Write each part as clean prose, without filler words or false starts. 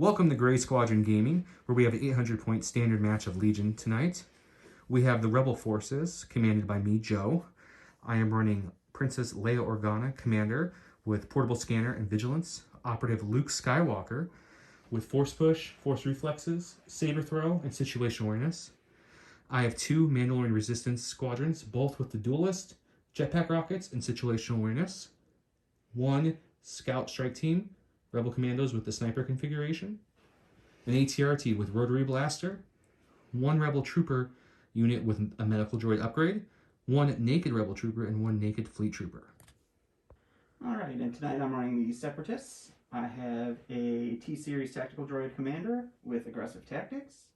Welcome to Gray Squadron Gaming, where we have an 800-point standard match of Legion tonight. We have the Rebel Forces, commanded by me, Joe. I am running Princess Leia Organa, Commander, with Portable Scanner and Vigilance. Operative Luke Skywalker, with Force Push, Force Reflexes, Saber Throw, and Situational Awareness. I have two Mandalorian Resistance Squadrons, both with the Duelist, Jetpack Rockets, and Situational Awareness. One Scout Strike Team, Rebel Commandos with the Sniper configuration. An ATRT with Rotary Blaster. One Rebel Trooper unit with a Medical Droid upgrade. One Naked Rebel Trooper and one Naked Fleet Trooper. Alright, and tonight I'm running the Separatists. I have a T-Series Tactical Droid Commander with Aggressive Tactics.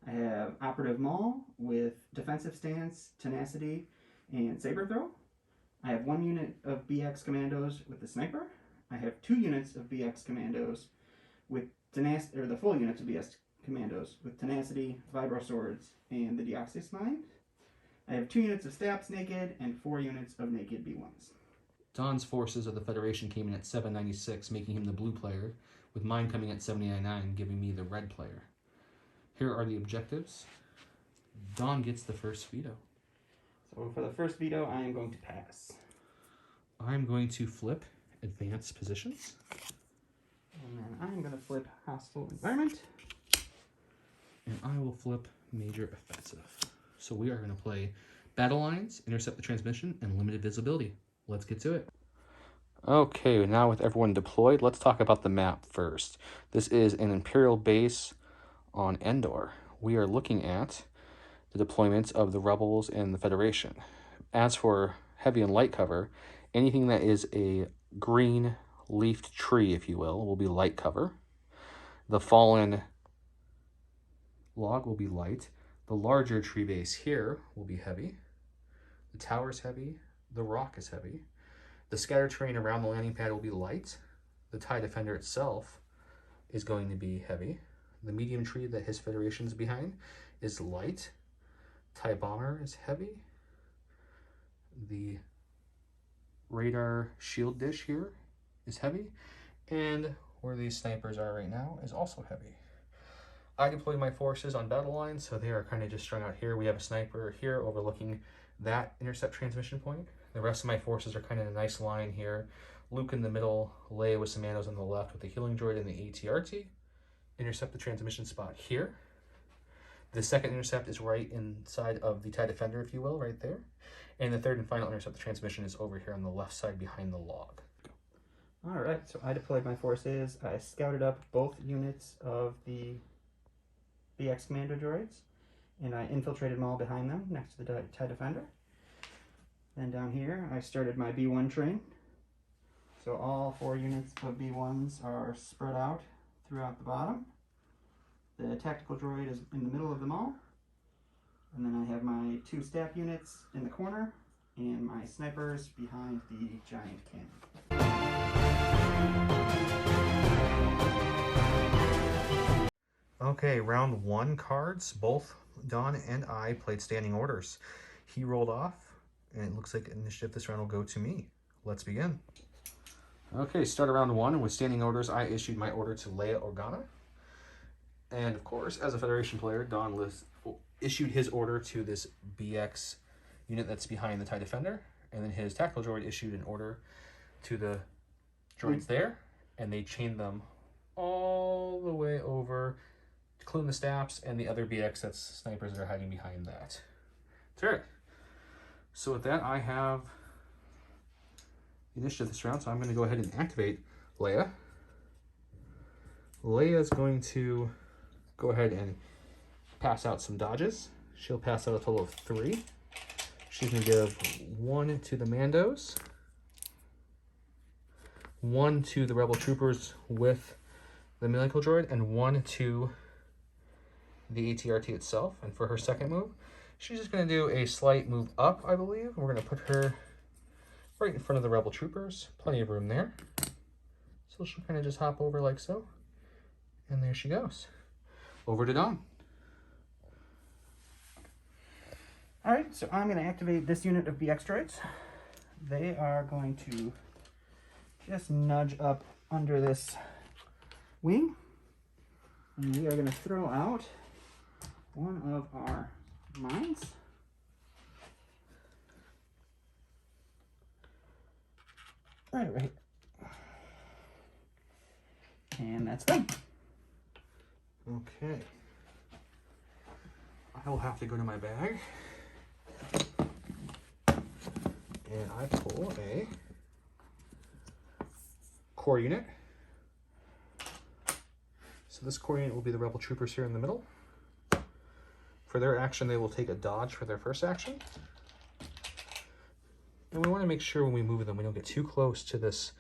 I have Operative Maul with Defensive Stance, Tenacity, and Saber Throw. I have one unit of BX Commandos with the Sniper. I have two units of BX Commandos with Tenacity, or the full units of BX Commandos with Tenacity, Vibro Swords, and the Deoxys Mine. I have two units of Staps Naked and 4 units of Naked B1s. Don's forces of the Federation came in at 796, making him the blue player, with mine coming at 799, giving me the red player. Here are the objectives. Don gets the first veto. So for the first veto, I am going to pass. I'm going to flip advanced positions. And then I'm going to flip Hostile Environment. And I will flip Major Offensive. So we are going to play Battle Lines, Intercept the Transmission, and Limited Visibility. Let's get to it. Okay, now with everyone deployed, let's talk about the map first. This is an Imperial base on Endor. We are looking at the deployments of the Rebels and the Federation. As for heavy and light cover, anything that is a green leafed tree, if you will be light cover. The fallen log will be light. The larger tree base here will be heavy. The tower is heavy. The rock is heavy. The scattered terrain around the landing pad will be light. The TIE Defender itself is going to be heavy. The medium tree that his Federation is behind is light. TIE Bomber is heavy. The radar shield dish here is heavy. And where these snipers are right now is also heavy. I deployed my forces on battle lines, so they are kind of just strung out here. We have a sniper here overlooking that intercept transmission point. The rest of my forces are kind of in a nice line here. Luke in the middle, Leia with some Mandos on the left with the healing droid and the ATRT. Intercept the transmission spot here. The second intercept is right inside of the TIE Defender, if you will, right there. And the third and final intercept the transmission is over here on the left side behind the log. Alright, so I deployed my forces. I scouted up both units of the BX Commando droids, and I infiltrated Maul behind them next to the TIE Defender. Then down here, I started my B1 train. So all 4 units of B1s are spread out throughout the bottom. The tactical droid is in the middle of them all. And then I have my 2 staff units in the corner, and my snipers behind the giant cannon. Okay, round 1 cards. Both Don and I played standing orders. He rolled off, and it looks like initiative this round will go to me. Let's begin. Okay, start round 1. With standing orders, I issued my order to Leia Organa. And of course, as a Federation player, Don issued his order to this BX unit that's behind the TIE Defender. And then his tactical droid issued an order to the droids there. And they chained them all the way over, including the Staps and the other BX that's snipers that are hiding behind that turret. So with that, I have initiative this round, so I'm going to go ahead and activate Leia. Leia is going to go ahead and pass out some dodges. She'll pass out a total of 3. She's going to give 1 to the Mandos, 1 to the Rebel Troopers with the Medical Droid, and 1 to the ATRT itself. And for her second move, she's just going to do a slight move up, I believe. We're going to put her right in front of the Rebel Troopers. Plenty of room there. So she'll kind of just hop over like so. And there she goes. Over to Don. Alright, so I'm going to activate this unit of BX droids. They are going to just nudge up under this wing. And we are going to throw out one of our mines. Right over here. And that's them. Okay. I will have to go to my bag. And I pull a core unit. So this core unit will be the Rebel Troopers here in the middle. For their action, they will take a dodge for their first action. And we want to make sure when we move them, we don't get too close to this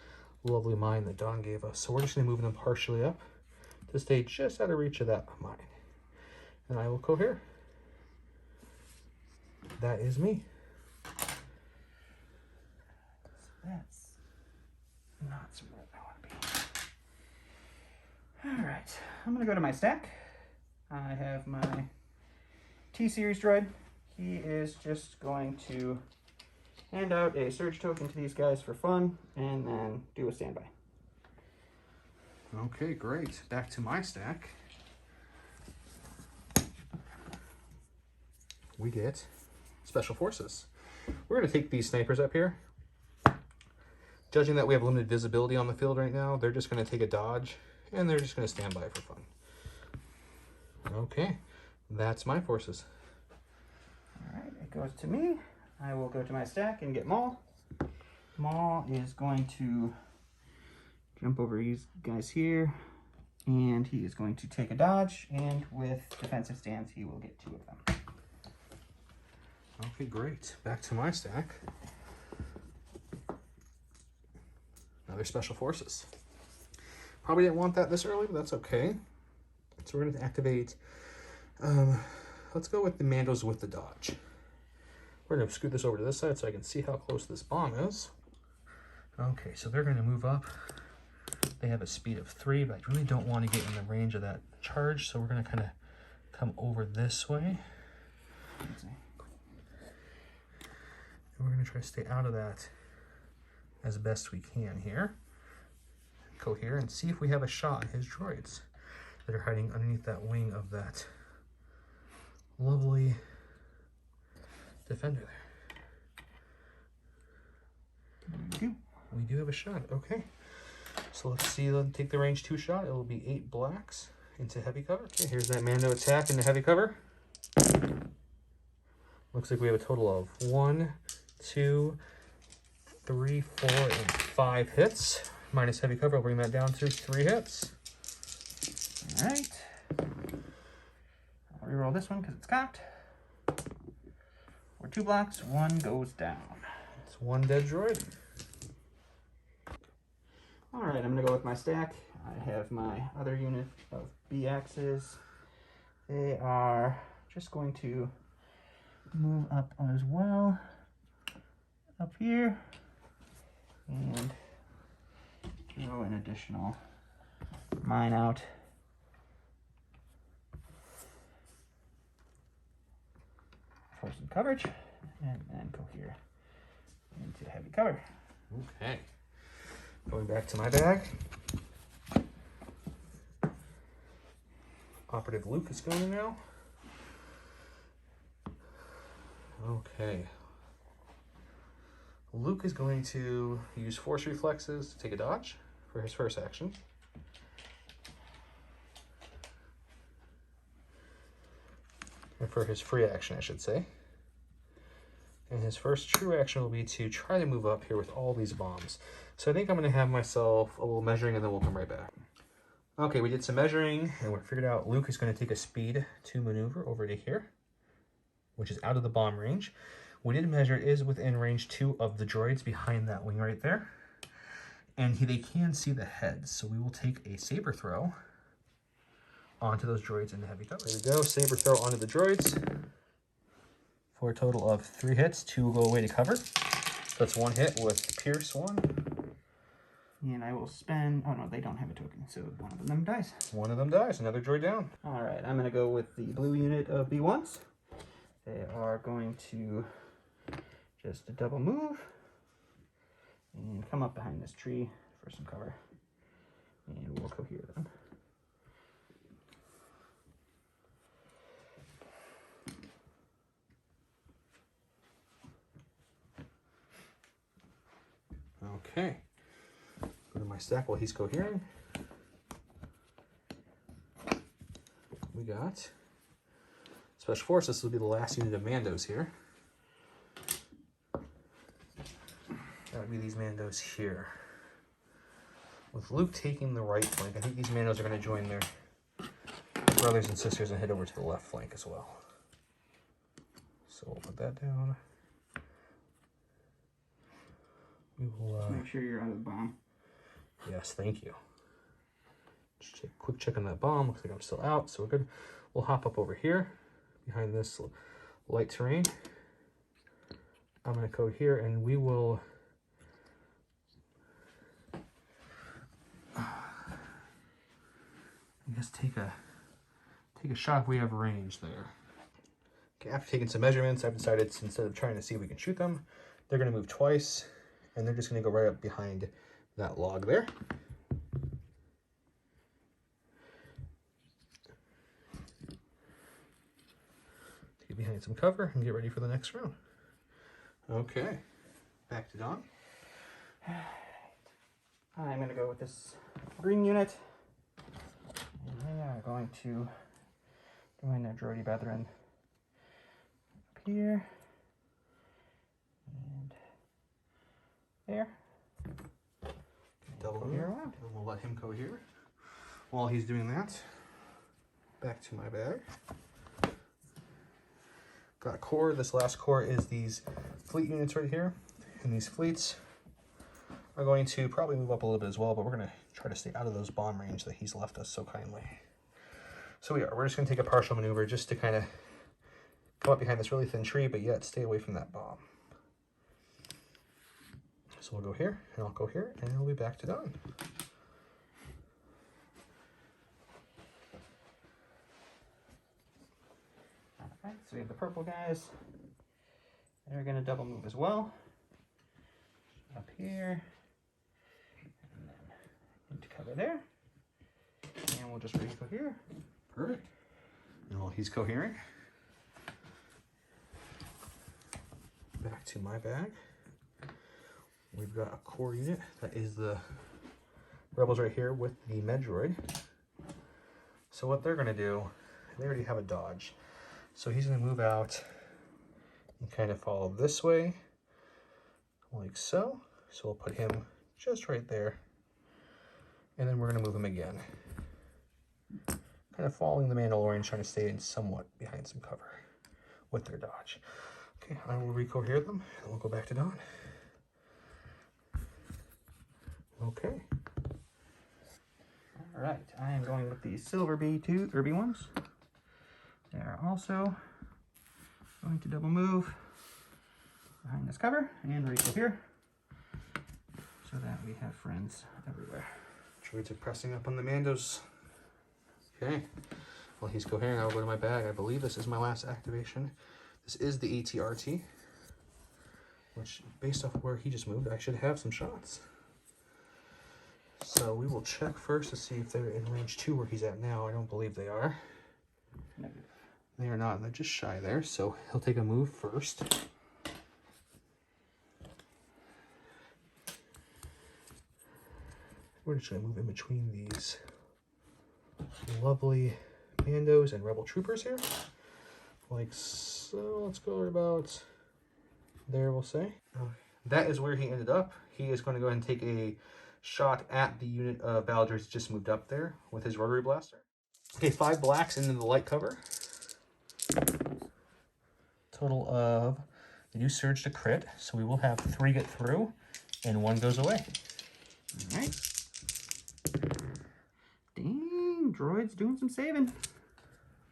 lovely mine that Dawn gave us. So we're just going to move them partially up to stay just out of reach of that mine. And I will go here. That is me. That's not where I want to be. All right, I'm going to go to my stack. I have my T-Series droid. He is just going to hand out a surge token to these guys for fun and then do a standby. Okay, great. Back to my stack. We get Special Forces. We're going to take these snipers up here. Judging that we have limited visibility on the field right now, they're just going to take a dodge, and they're just going to stand by for fun. Okay, that's my forces. All right, it goes to me. I will go to my stack and get Maul. Maul is going to jump over these guys here, and he is going to take a dodge, and with defensive stance, he will get 2 of them. Okay, great. Back to my stack. Another Special Forces. Probably didn't want that this early, but that's okay. So we're going to activate, let's go with the Mandos with the dodge. We're going to scoot this over to this side so I can see how close this bomb is. Okay, so they're going to move up. They have a speed of 3, but I really don't want to get in the range of that charge, so we're going to kind of come over this way. And we're going to try to stay out of that as best we can here. Go here and see if we have a shot on his droids that are hiding underneath that wing of that lovely defender there. We do have a shot. Okay. So let's see, let's take the range 2 shot. It will be 8 blacks into heavy cover. Okay, here's that Mando attack into heavy cover. Looks like we have a total of 1, 2, 3, 4, and 5 hits. Minus heavy cover, I'll bring that down to 3 hits. All right. I'll reroll this one because it's cocked. For 2 blocks, 1 goes down. It's 1 dead droid. All right, I'm going to go with my stack. I have my other unit of BXs. They are just going to move up as well. Up here. And throw an additional mine out. For some coverage. And then go here into heavy cover. Okay. Going back to my bag. Operative Luke is going now. Okay. Luke is going to use force reflexes to take a dodge for his first action. Or for his free action, I should say. And his first true action will be to try to move up here with all these bombs. So I think I'm going to have myself a little measuring and then we'll come right back. Okay, we did some measuring and we figured out Luke is going to take a speed 2 maneuver over to here, which is out of the bomb range. We did measure it is within range 2 of the droids behind that wing right there. And they can see the heads, so we will take a saber throw onto those droids into heavy cover. There we go, saber throw onto the droids. For a total of 3 hits, 2 will go away to cover. So that's 1 hit with Pierce 1. And I will spend, oh no, they don't have a token, so one of them dies. One of them dies, another droid down. All right, I'm gonna go with the blue unit of B1s. They are going to just a double move and come up behind this tree for some cover. And we'll go here then. Okay. Go to my stack while he's cohering. We got Special Forces. This will be the last unit of Mandos here. That would be these Mandos here. With Luke taking the right flank, I think these Mandos are going to join their brothers and sisters and head over to the left flank as well. So we'll put that down. We will Just make sure you're out of the bomb. Yes, thank you. Just take a quick check on that bomb. Looks like I'm still out, so we're good. We'll hop up over here behind this light terrain. I'm going to go here, and we will I guess take a shot if we have range there. Okay, after taking some measurements, I've decided instead of trying to see if we can shoot them, they're going to move twice, and they're just going to go right up behind that log there. Get behind some cover and get ready for the next round. Okay, back to Dawn. I'm going to go with this green unit. And they are going to join their droidy brethren up here. And there. Double here, and we'll let him go here. While he's doing that, back to my bag. Got a core. This last core is these fleet units right here. And these fleets are going to probably move up a little bit as well, but we're going to try to stay out of those bomb range that he's left us so kindly. So we're just going to take a partial maneuver just to kind of come up behind this really thin tree, but yet stay away from that bomb. So we'll go here, and I'll go here, and we'll be back to Dawn. Alright, so we have the purple guys. They're going to double move as well. Up here. And then into cover there. And we'll just re-go here. Perfect. And while he's cohering, back to my bag. We've got a core unit that is the rebels right here with the Medroid. So what they're going to do, they already have a dodge. So he's going to move out and kind of follow this way, like so. So we'll put him just right there. And then we're going to move him again. Kind of following the Mandalorians, trying to stay in somewhat behind some cover with their dodge. Okay, I will recohere them, and we'll go back to Dawn. Okay. All right, I am going with the silver B2 or B1s. They are also going to double move behind this cover and re-go here so that we have friends everywhere. Droids are pressing up on the Mandos. Okay. Well, he's coherent. I'll go to my bag. I believe this is my last activation. This is the ATRT, which, based off where he just moved, I should have some shots. So we will check first to see if they're in range 2 where he's at now. I don't believe they are. Negative. They are not. They're just shy there. So he'll take a move first. We're just going to move in between these lovely Mandos and Rebel Troopers here. Like so. Let's go about there, we'll say. That is where he ended up. He is going to go ahead and take a shot at the unit of battle droids just moved up there with his rotary blaster. Okay, 5 blacks into the light cover. Total of, they do surge to crit, so we will have 3 get through, and 1 goes away. All right. Dang, droids doing some saving.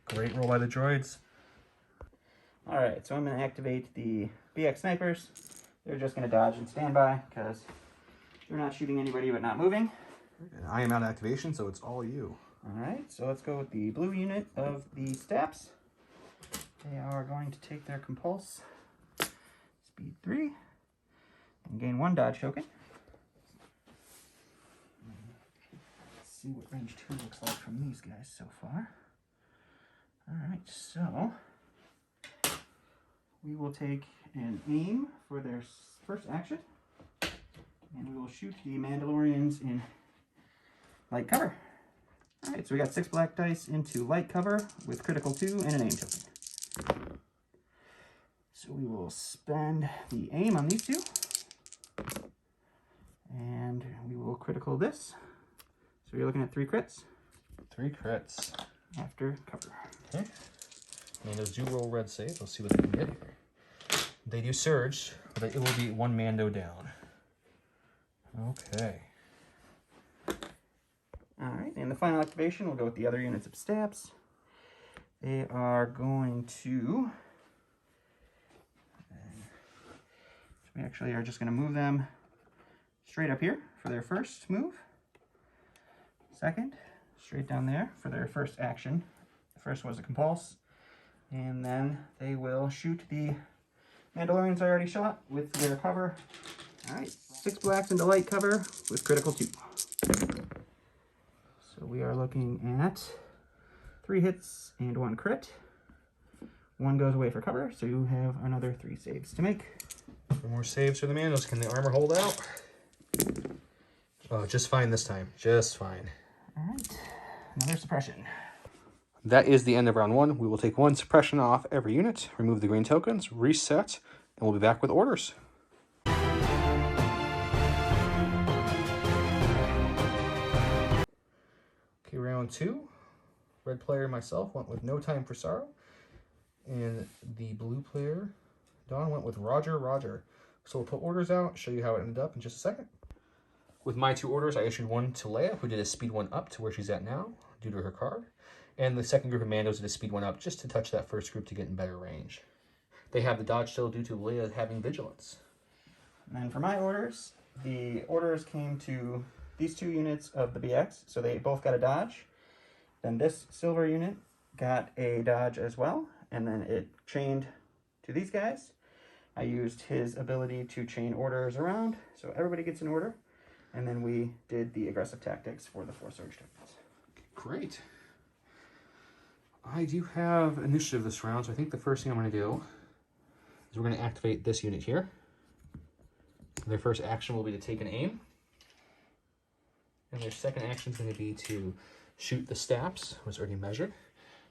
Great roll by the droids. All right, so I'm going to activate the BX snipers. They're just going to dodge and stand by because they're not shooting anybody but not moving. And I am out of activation, so it's all you. All right, so let's go with the blue unit of the Staps. They are going to take their compulse, speed 3, and gain 1 dodge token. Let's see what range 2 looks like from these guys so far. All right, so we will take an aim for their first action. And we will shoot the Mandalorians in light cover. Alright, so we got 6 black dice into light cover with critical 2 and an aim token. So we will spend the aim on these two. And we will critical this. So you're looking at 3 crits. 3 crits. After cover. Okay. Mandos do roll red save. Let's see what they can get here. They do surge, but it will be 1 Mando down. Okay. Alright, and the final activation will go with the other units of stabs. They are going to... we actually are just going to move them straight up here for their first move. Second, straight down there for their first action. The first was a compulse. And then they will shoot the Mandalorians I already shot with their cover. Alright, 6 blacks into light cover with critical 2. So we are looking at 3 hits and 1 crit. 1 goes away for cover, so you have another 3 saves to make. 4 more saves for the Mandos. Can the armor hold out? Oh, just fine this time. Just fine. Alright, another suppression. That is the end of round 1. We will take 1 suppression off every unit, remove the green tokens, reset, and we'll be back with orders. Okay, round 2. Red player and myself went with No Time for Sorrow. And the blue player, Don, went with Roger, Roger. So we'll put orders out, show you how it ended up in just a second. With my 2 orders, I issued 1 to Leia, who did a speed 1 up to where she's at now, due to her card. And the second group of Mandos did a speed 1 up, just to touch that first group to get in better range. They have the dodge still due to Leia having vigilance. And then for my orders, the orders came to these 2 units of the BX, so they both got a dodge. Then this silver unit got a dodge as well, and then it chained to these guys. I used his ability to chain orders around, so everybody gets an order. And then we did the aggressive tactics for the 4 surge tokens. Great. I do have initiative this round, so I think the first thing I'm going to do is we're going to activate this unit here. Their first action will be to take an aim. And their second action is going to be to shoot the stabs, which is already measured.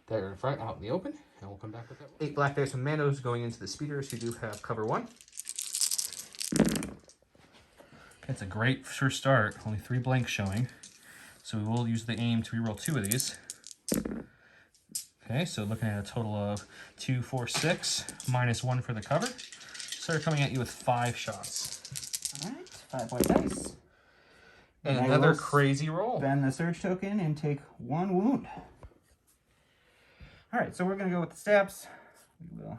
That are in front, out in the open, and we'll come back with that. 8 black dice from Mandos going into the speeders who do have cover 1. It's a great first start, only 3 blanks showing. So we will use the aim to reroll 2 of these. Okay, so looking at a total of 2, 4, 6, minus 1 for the cover. So they're coming at you with 5 shots. Alright, 5 white dice. And another crazy roll. Spend the surge token and take 1 wound. Alright, so we're going to go with the stabs. We will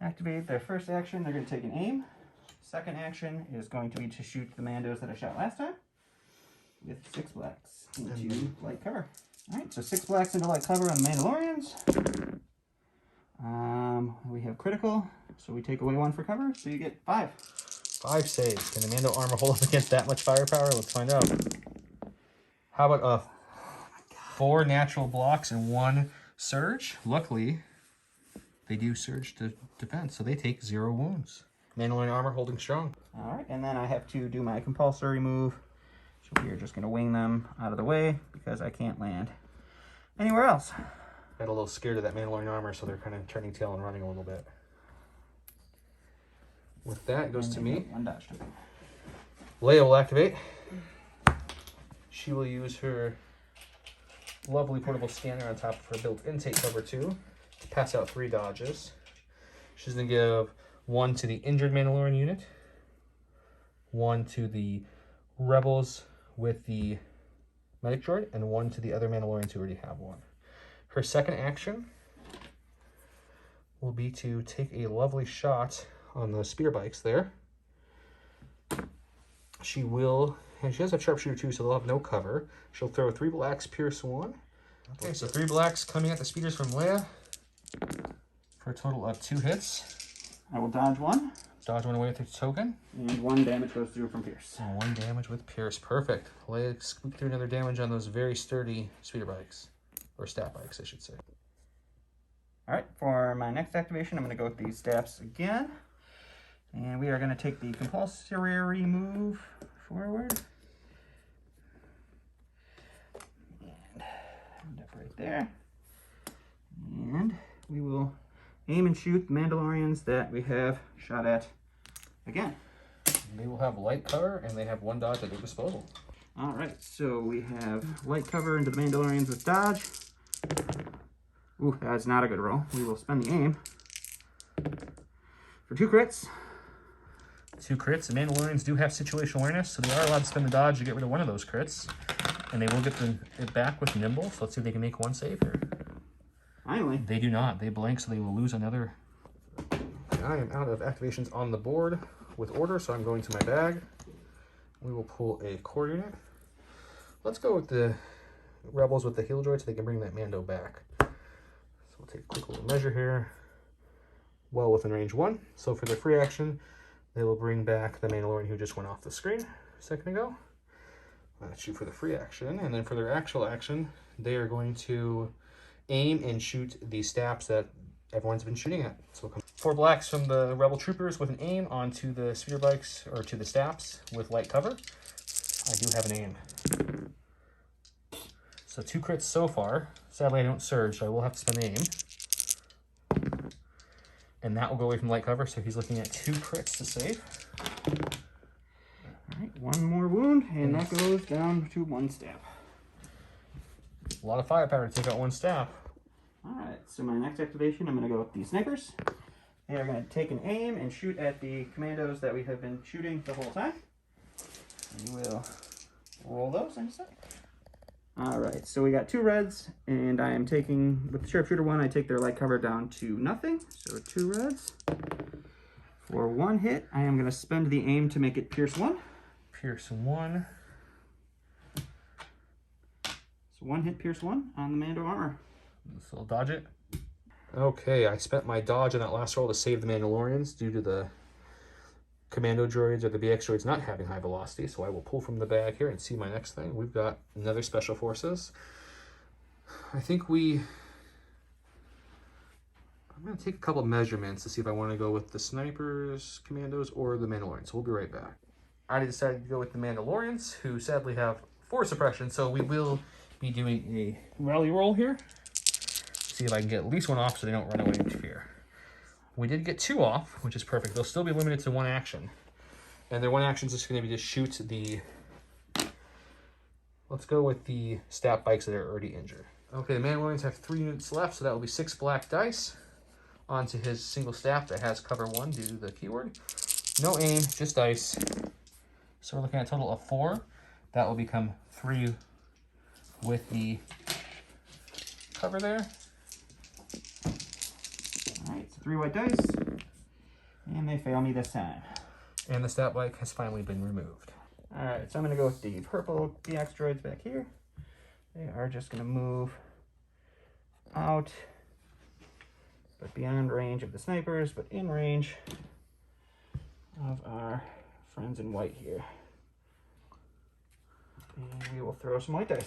activate their first action. They're going to take an aim. Second action is going to be to shoot the Mandos that I shot last time with 6 blacks into light cover. Alright, so 6 blacks into light cover on the Mandalorians. We have critical, so we take away 1 for cover, so you get 5. 5 saves. Can the Mando armor hold up against that much firepower? Let's find out. How about 4 natural blocks and 1 surge? Luckily, they do surge to defense, so they take 0 wounds. Mandalorian armor holding strong. Alright, and then I have to do my compulsory move. So we are just going to wing them out of the way because I can't land anywhere else. Got a little scared of that Mandalorian armor, so they're kind of turning tail and running a little bit. With that, it goes to me. 1 dodge token. Leia will activate. She will use her lovely portable scanner on top of her built-in take cover 2 to pass out 3 dodges. She's going to give 1 to the injured Mandalorian unit, 1 to the rebels with the medic droid, and 1 to the other Mandalorians who already have 1. Her second action will be to take a lovely shot on the speeder bikes there. She will, and she does have sharpshooter too, so they'll have no cover. She'll throw 3 blacks, pierce 1. Okay, so 3 blacks coming at the speeders from Leia for a total of 2 hits. I will dodge 1. Dodge 1 away with her token. And 1 damage goes through from Pierce. Oh, 1 damage with Pierce. Perfect. Leia squeaked through another damage on those very sturdy speeder bikes. Or stat bikes, I should say. Alright, for my next activation, I'm going to go with these stabs again. And we are going to take the compulsory move forward. And end up right there. And we will aim and shoot the Mandalorians that we have shot at again. They will have light cover, and they have 1 dodge at their disposal. All right, so we have light cover into the Mandalorians with dodge. Ooh, that's not a good roll. We will spend the aim for 2 crits. 2 crits. The Mandalorians do have situational awareness, so they are allowed to spend the dodge to get rid of 1 of those crits. And they will get it back with nimble, so let's see if they can make 1 save here. Finally. They do not. They blank, so they will lose another. I am out of activations on the board with order, so I'm going to my bag. We will pull a core unit. Let's go with the Rebels with the heal droid so they can bring that Mando back. So we'll take a quick little measure here. Well within range 1. So for their free action, they will bring back the Mandalorian who just went off the screen a second ago. That's you for the free action. And then for their actual action, they are going to aim and shoot the stabs that everyone's been shooting at. So we'll come 4 blacks from the Rebel troopers with an aim onto the speeder bikes, or to the staffs with light cover. I do have an aim. So 2 crits so far. Sadly, I don't surge, so I will have to spend the aim. And that will go away from light cover, so he's looking at 2 crits to save. All right, 1 more wound, and that goes down to 1 stab. A lot of firepower to take out 1 stab. All right, so my next activation, I'm going to go with the snipers. They are going to take an aim and shoot at the commandos that we have been shooting the whole time. We will roll those in a sec. All right, so we got 2 reds, and I am taking, with the sharpshooter 1, I take their light cover down to nothing. So 2 reds. For 1 hit, I am going to spend the aim to make it pierce 1. Pierce 1. So 1 hit, pierce 1 on the Mando armor. So I'll dodge it. Okay, I spent my dodge on that last roll to save the Mandalorians due to the commando droids or the BX droids not having high velocity, so I will pull from the bag here and see my next thing. We've got another special forces. I think I'm going to take a couple measurements to see if I want to go with the snipers, commandos, or the Mandalorians. So we'll be right back. I decided to go with the Mandalorians, who sadly have 4 suppression, so we will be doing a rally roll here. See if I can get at least 1 off so they don't run away and interfere. We did get 2 off, which is perfect. They'll still be limited to 1 action. And their 1 action is just going to be to shoot the... Let's go with the stab bikes that are already injured. Okay, the Mandalorians have 3 units left, so that will be 6 black dice onto his single staff that has cover 1 due to the keyword. No aim, just dice. So we're looking at a total of 4. That will become 3 with the cover there. All right, so 3 white dice, and they fail me this time. And the stat bike has finally been removed. All right, so I'm going to go with the purple BX droids back here. They are just going to move out, but beyond range of the snipers, but in range of our friends in white here. And we will throw some white dice.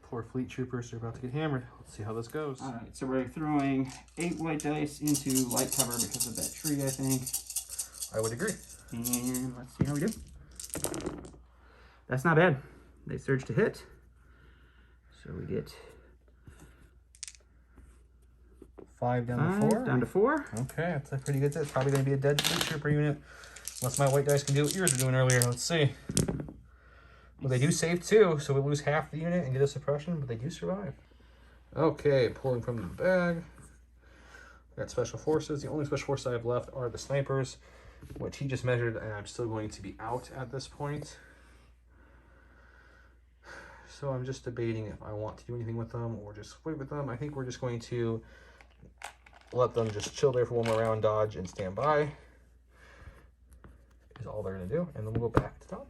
Poor fleet troopers are about to get hammered. Let's see how this goes. All right, so we're throwing 8 white dice into light cover because of that tree, I think. I would agree. And let's see how we do. That's not bad. They surge to hit. So we get 5 down to 4. Down to 4. Okay, that's a pretty good hit. It's probably going to be a dead fleet trooper unit. Unless my white dice can do what yours were doing earlier. Let's see. Well, they do save 2, so we lose half the unit and get a suppression, but they do survive. Okay, pulling from the bag. We got special forces. The only special forces I have left are the snipers, which he just measured, and I'm still going to be out at this point. So I'm just debating if I want to do anything with them or just wait with them. I think we're just going to let them just chill there for 1 more round, dodge, and stand by. Is all they're going to do, and then we'll go back to top.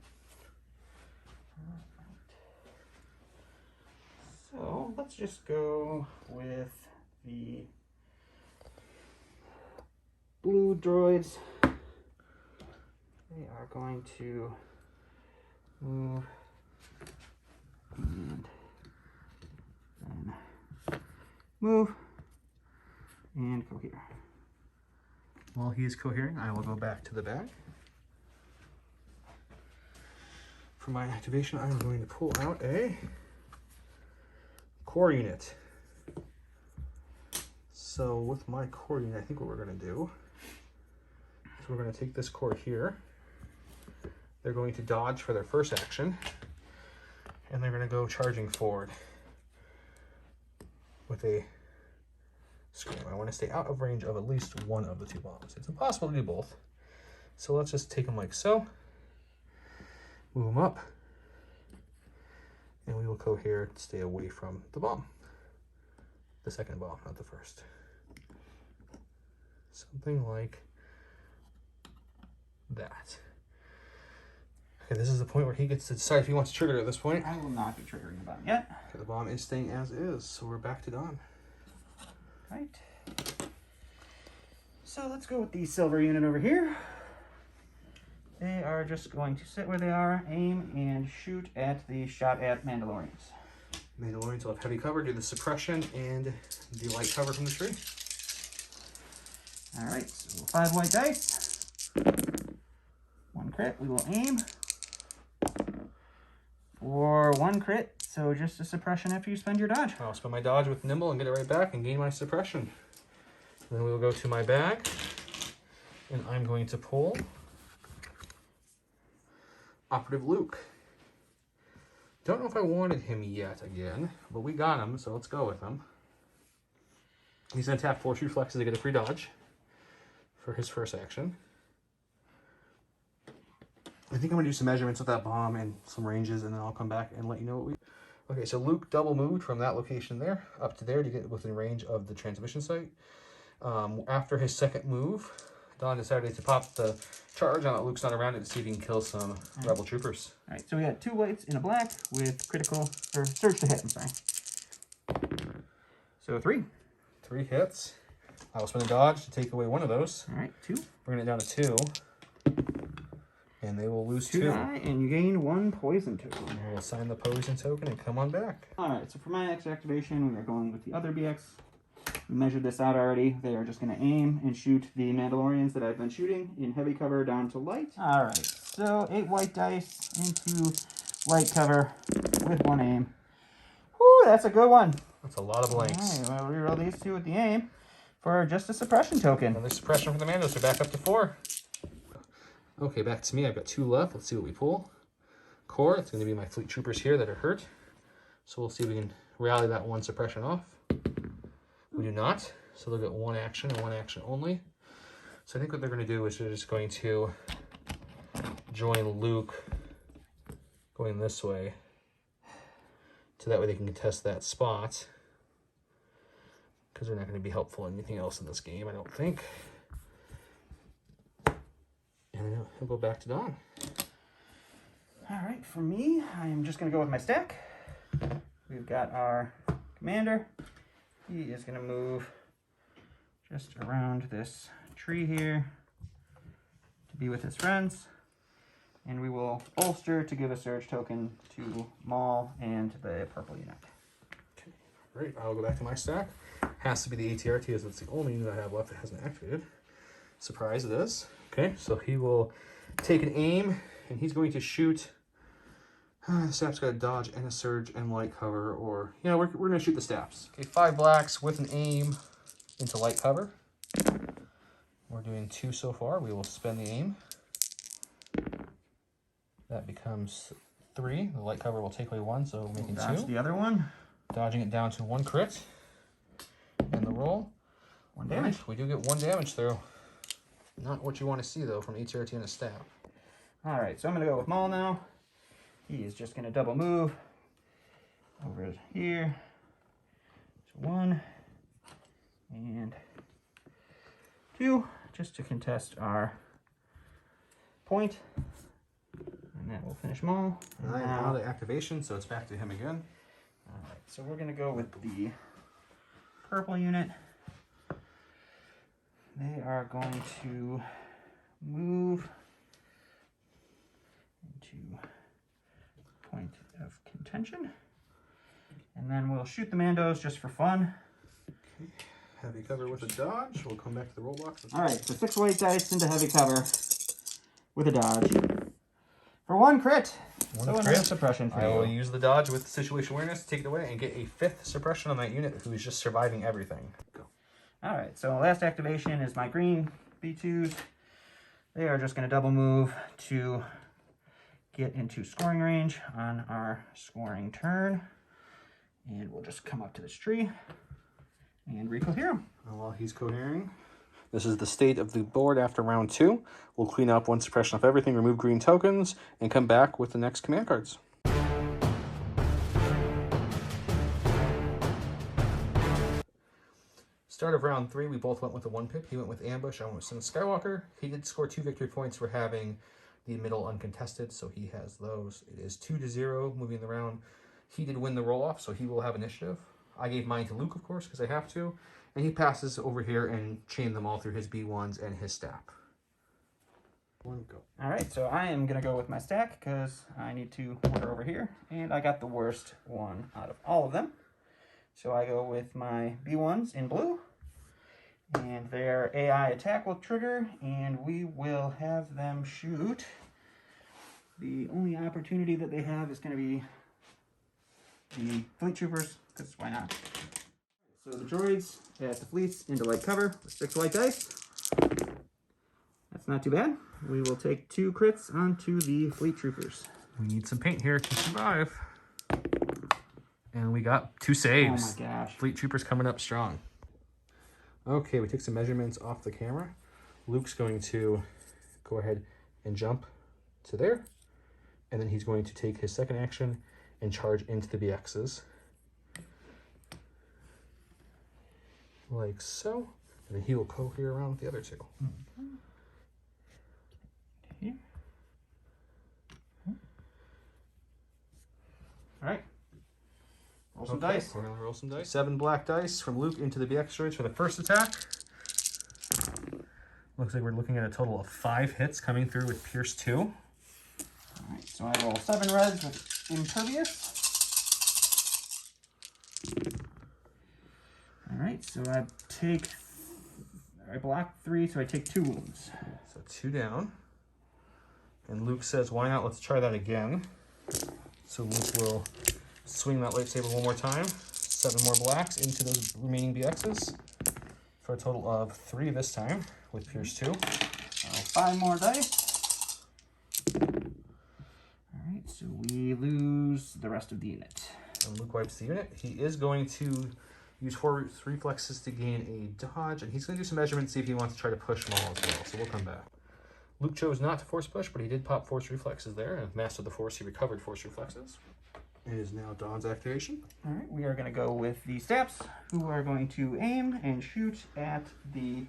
So let's just go with the blue droids. They are going to move and then move. and cohere. While he is cohering, I will go back to the bag. For my activation, I'm going to pull out a core unit. So with my core unit, I think what we're going to do is we're going to take this core here. They're going to dodge for their first action, and they're going to go charging forward with a scream. I want to stay out of range of at least one of the two bombs. It's impossible to do both. So let's just take them like so, move them up, and we will cohere to stay away from the bomb. The second bomb, not the first. Something like that. Okay, this is the point where he gets to decide if he wants to trigger it at this point. I will not be triggering the bomb yet. Okay, the bomb is staying as is, so we're back to Don. Right. So let's go with the silver unit over here. They are just going to sit where they are, aim, and shoot at the shot at Mandalorians. Mandalorians will have heavy cover, do the suppression and the light cover from the tree. Alright, so 5 white dice. 1 crit, we will aim. For 1 crit, so just a suppression after you spend your dodge. I'll spend my dodge with Nimble and get it right back and gain my suppression. Then we will go to my bag, and I'm going to pull Operative Luke. Don't know if I wanted him yet again, but we got him, so let's go with him. He's going to tap Force Reflexes to get a free dodge for his first action. I think I'm going to do some measurements with that bomb and some ranges, and then I'll come back and let you know what we... Okay, so Luke double moved from that location there up to there to get within range of the transmission site. After his second move, Don decided to pop the charge on it. Luke's not around it to see if he can kill some rebel troopers. All right, so we got 2 whites and a black with critical, or surge to hit, I'm sorry. So 3. 3 hits. I will spend a dodge to take away one of those. All right, 2. Bring it down to 2. And they will lose 2. Die, and you gain 1 poison token. And we'll assign the poison token and come on back. All right, so for my X activation, we are going with the other BX. We measured this out already. They are just going to aim and shoot the Mandalorians that I've been shooting in heavy cover down to light. All right, so 8 white dice into light cover with 1 aim. Whew, that's a good one. That's a lot of blanks. All right, well, reroll these 2 with the aim for just a suppression token. Another suppression from the Mandos. They're back up to 4. Okay, back to me. I've got 2 left. Let's see what we pull. Core. It's going to be my fleet troopers here that are hurt. So we'll see if we can rally that 1 suppression off. We do not. So they'll get 1 action and 1 action only. So I think what they're going to do is they're just going to join Luke going this way. So that way they can contest that spot. Because they're not going to be helpful in anything else in this game, I don't think. And then he'll go back to Don. All right, for me, I am just going to go with my stack. We've got our commander. He is going to move just around this tree here to be with his friends. And we will bolster to give a surge token to Maul and the purple unit. Okay, great. I'll go back to my stack. Has to be the ATRT as it's the only unit I have left that hasn't activated. Surprise it is. Okay, so he will take an aim, and he's going to shoot. The Stap's got a dodge and a surge and light cover, or, you know, we're going to shoot the Staps. Okay, 5 blacks with an aim into light cover. We're doing 2 so far. We will spend the aim. That becomes 3. The light cover will take away 1, so we're making 2. That's the other one. Dodging it down to 1 crit. And the roll. 1 damage. Right, we do get 1 damage through. Not what you want to see, though, from ATRT and a Stab. All right, so I'm going to go with Maul now. He is just going to double move over here. So 1 and 2, just to contest our point. And that will finish Maul. All right, now the activation, so it's back to him again. All right, so we're going to go with the purple unit. They are going to move into point of contention. And then we'll shoot the Mandos just for fun. Okay. Heavy cover with a dodge. We'll come back to the roll box. All right, so 6 white dice into heavy cover with a dodge. For 1 crit. One so crit. Another suppression for I will you. use the dodge with situation awareness to take it away and get a 5th suppression on that unit who is just surviving everything. Go. All right, so last activation is my green B2s. They are just going to double move to get into scoring range on our scoring turn. And we'll just come up to this tree and recohere him. While he's cohering, this is the state of the board after round 2. We'll clean up 1 suppression off everything, remove green tokens, and come back with the next command cards. Start of round 3, we both went with a 1-pip. He went with ambush, I went with Son of Skywalker. He did score 2 victory points for having the middle uncontested, so he has those. It is 2-0 moving the round. He did win the roll-off, so he will have initiative. I gave mine to Luke, of course, because I have to. And he passes over here and chained them all through his B1s and his stack. 1 go. All right, so I am going to go with my stack because I need to order over here. And I got the worst one out of all of them. So I go with my B1s in blue. And their AI attack will trigger, and we will have them shoot. The only opportunity that they have is going to be the fleet troopers, because why not? So the droids at the fleets into light cover with 6 white dice. That's not too bad. We will take 2 crits onto the fleet troopers. We need some paint here to survive. And we got 2 saves. Oh my gosh. Fleet troopers coming up strong. Okay, we took some measurements off the camera. Luke's going to go ahead and jump to there. And then he's going to take his second action and charge into the BXs. Like so. And then he will cohere around with the other 2. Here. All right. Roll some dice. We're going to roll some dice. 7 black dice from Luke into the BX droids for the first attack. Looks like we're looking at a total of 5 hits coming through with Pierce 2. All right, so I roll 7 reds with Impervious. All right, so I block 3, so I take 2 wounds. So 2 down. And Luke says, why not? Let's try that again. So Luke will swing that lightsaber 1 more time. 7 more blacks into those remaining BXs. For a total of 3 this time with Pierce 2. 5 more dice. All right, so we lose the rest of the unit. And Luke wipes the unit. He is going to use 4 reflexes to gain a dodge, and he's going to do some measurements, see if he wants to try to push Maul as well. So we'll come back. Luke chose not to force push, but he did pop force reflexes there, and mastered the force. He recovered force reflexes. It is now Dawn's activation. All right, we are going to go with the Staps, who are going to aim and shoot at the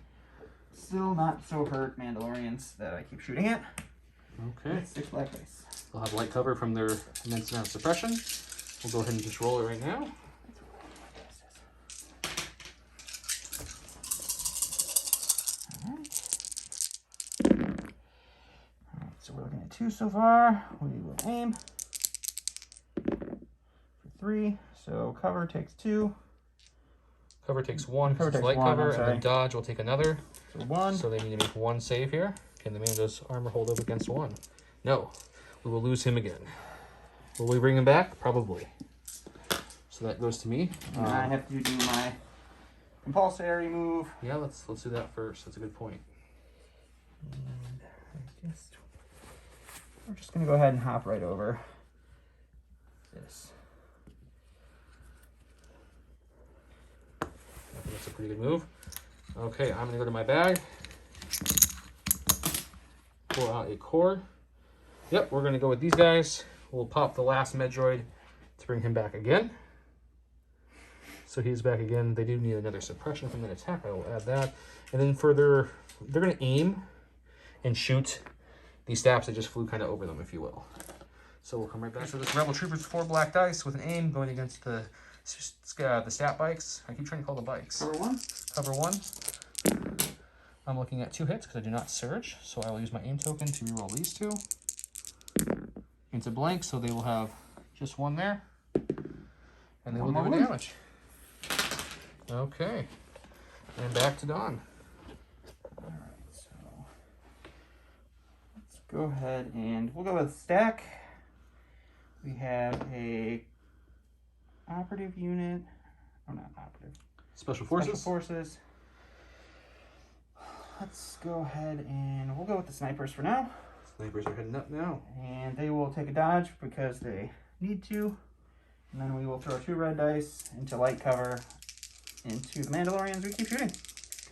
still not so hurt Mandalorians that I keep shooting at. Okay. 6 black dice. They'll have light cover from their immense amount of suppression. We'll go ahead and just roll it right now. Alright, so we're looking at 2 so far. We will aim for 3. So cover takes 2. Cover takes 1 because Cover it's takes light 1, cover, I'm and sorry. then dodge will take another. So 1. So they need to make 1 save here. Can the Mando's armor hold up against 1? No. We will lose him again. Will we bring him back? Probably. So that goes to me. And I have to do my compulsory move. Yeah, let's do that first. That's a good point. And we're just going to go ahead and hop right over this. I think that's a pretty good move. Okay, I'm going to go to my bag. Pull out a cord. Yep, we're going to go with these guys. We'll pop the last Medroid to bring him back again. So he's back again. They do need another suppression from that attack. I will add that. And then further, they're going to aim and shoot these Staps that just flew kind of over them, if you will. So we'll come right back. So this Rebel Troopers 4 black dice with an aim going against the Stat bikes. I keep trying to call the bikes. Cover 1. Cover 1. I'm looking at 2 hits because I do not surge. So I will use my aim token to reroll these 2. Into blank, so they will have just 1 there. And they will do damage. Okay. And back to Dawn. Alright, so let's go ahead and we'll go with stack. We have a operative unit. Oh, not operative. Special Forces. Special Forces. Let's go ahead and we'll go with the snipers for now. Snipers are heading up now. And they will take a dodge because they need to. And then we will throw 2 red dice into light cover into the Mandalorians. We keep shooting.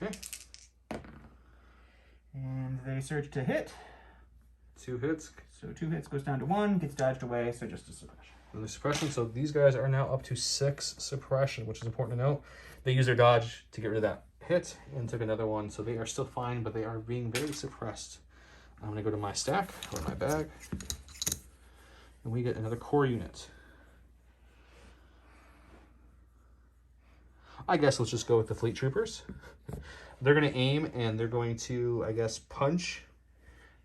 Okay. And they surge to hit. 2 hits. So 2 hits goes down to 1, gets dodged away, so just a suppression. And the suppression, so these guys are now up to 6 suppression, which is important to note. They use their dodge to get rid of that hit and took another one, so they are still fine, but they are being very suppressed. I'm going to go to my stack, or my bag, and we get another core unit. I guess let's just go with the Fleet Troopers. They're going to aim, and they're going to, I guess, punch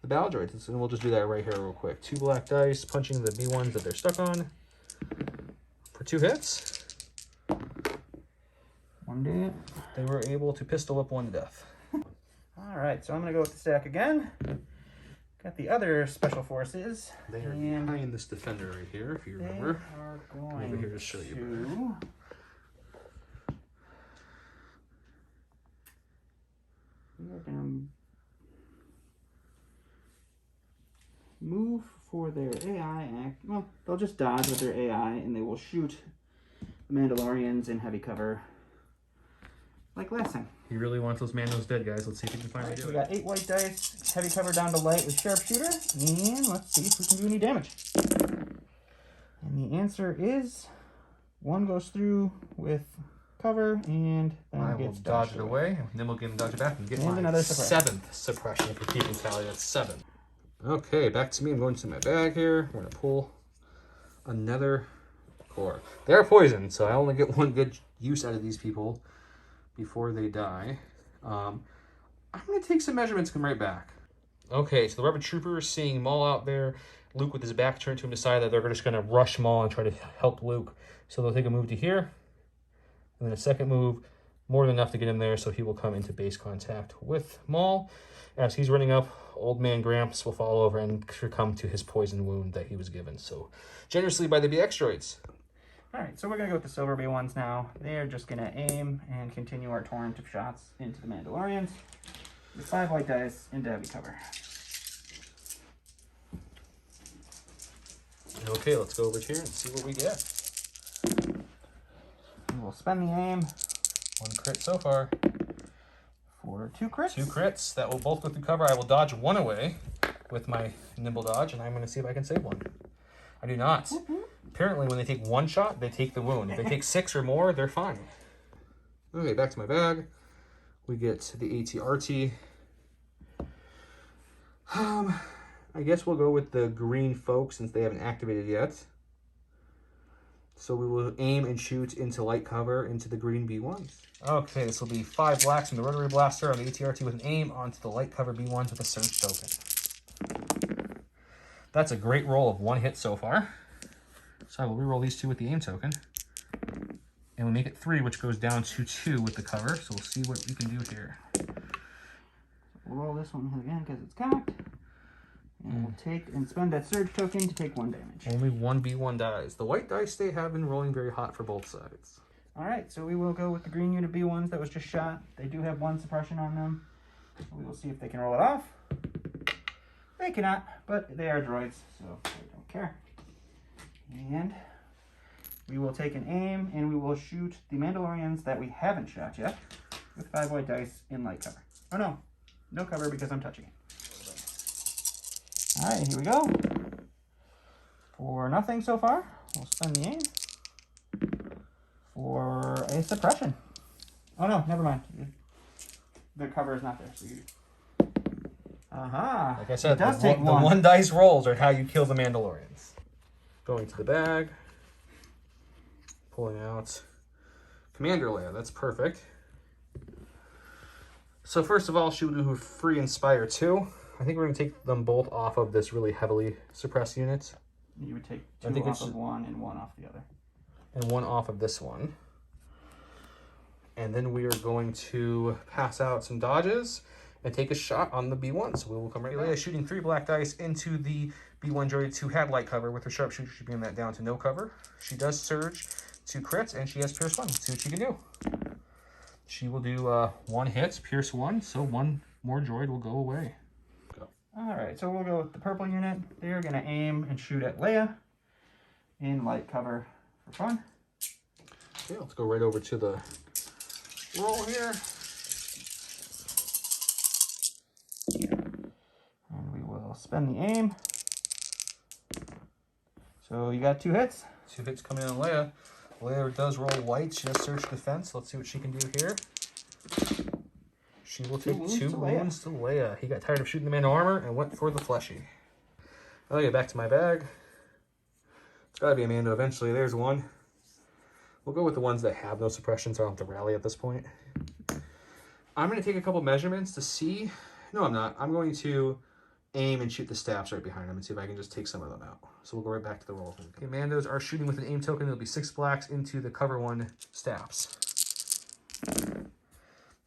the battle droids. And we'll just do that right here real quick. 2 black dice, punching the B1s that they're stuck on for 2 hits. 1 did. They were able to pistol whip 1 to death. Alright, so I'm going to go with the stack again. Got the other Special Forces. They are behind this defender right here, if you remember. They are going over here to show you. We are going to move for their AI act. Well, they'll just dodge with their AI and they will shoot the Mandalorians in heavy cover like last time. He really wants those Mandos dead, guys. Let's see if we can finally do it. We got 8 white dice, heavy cover down to light with sharpshooter, and let's see if we can do any damage. And the answer is 1 goes through with cover and then I will gets dodge it away, and then we'll get him dodge it back and get And my another suppression. 7th suppression. If we're keeping tally, that's 7. Okay, back to me. I'm going to my bag here. We're going to pull another core. They're poisoned, so I only get 1 good use out of these people before they die. I'm going to take some measurements, come right back. Okay, so the Rebel Troopers seeing Maul out there, Luke with his back turned to him, decide that they're just going to rush Maul and try to help Luke. So they'll take a move to here, and then a second move, more than enough to get him there, so he will come into base contact with Maul. As he's running up, old man Gramps will fall over and succumb to his poison wound that he was given so generously by the BX droids. Alright, so we're going to go with the silver B1s now. They are just going to aim and continue our torrent of shots into the Mandalorians with 5 white dice into heavy cover. Okay, let's go over here and see what we get. We will spend the aim 1 crit so far. for 2 crits. 2 crits. That will both go through cover. I will dodge 1 away with my nimble dodge, and I'm going to see if I can save 1. I do not. Mm-hmm. Apparently, when they take 1 shot, they take the wound. If they take 6 or more, they're fine. Okay, back to my bag. We get the AT-RT. I guess we'll go with the green folk since they haven't activated yet. So we will aim and shoot into light cover into the green B1s. Okay, this will be 5 blacks from the rotary blaster on the AT-RT with an aim onto the light cover B1s with a surge token. That's a great roll of 1 hit so far. So I will reroll these 2 with the aim token. And we'll make it 3, which goes down to 2 with the cover. So we'll see what we can do here. We'll roll this one again because it's cocked. And we'll take and spend that surge token to take 1 damage. Only 1 B1 dies. The white dice, they have been rolling very hot for both sides. Alright, so we will go with the green unit B1s that was just shot. They do have 1 suppression on them. So we will see if they can roll it off. They cannot, but they are droids, so they don't care. And we will take an aim and we will shoot the Mandalorians that we haven't shot yet with 5 white dice in light cover. Oh no, no cover because I'm touching it. Alright, here we go. For nothing so far, we'll spend the aim for a suppression. Oh no, never mind. The cover is not there, so you... Aha! Like I said, it does the take 1. 1 dice rolls are how you kill the Mandalorians. Going to the bag. Pulling out Commander Leia. That's perfect. So first of all, she will do free Inspire 2. I think we're going to take them both off of this really heavily suppressed unit. You would take 2 off of one and 1 off the other. And 1 off of this one. And then we are going to pass out some dodges and take a shot on the B1. So we will come right back. Leia shooting 3 black dice into the B1 droids who had light cover. With her sharpshooter, she bringing that down to no cover. She does surge to crits, and she has Pierce 1. Let's see what she can do. She will do 1 hit, Pierce 1, so 1 more droid will go away. Go. All right, so we'll go with the purple unit. They're going to aim and shoot at Leia in light cover for fun. Okay, let's go right over to the roll here. And we will spend the aim. So you got 2 hits. 2 hits coming in on Leia. Leia does roll white. She does search defense. Let's see what she can do here. She will take 2 wounds to Leia. He got tired of shooting the man in armor and went for the fleshy. I'll get back to my bag. It's got to be a Mando eventually. There's one. We'll go with the ones that have no suppression, so I don't have to rally at this point. I'm going to take a couple measurements to see. No, I'm not. I'm going to aim and shoot the staffs right behind them and see if I can just take some of them out. So we'll go right back to the roll. Okay, Mandos are shooting with an aim token. It'll be 6 blacks into the cover 1 staffs.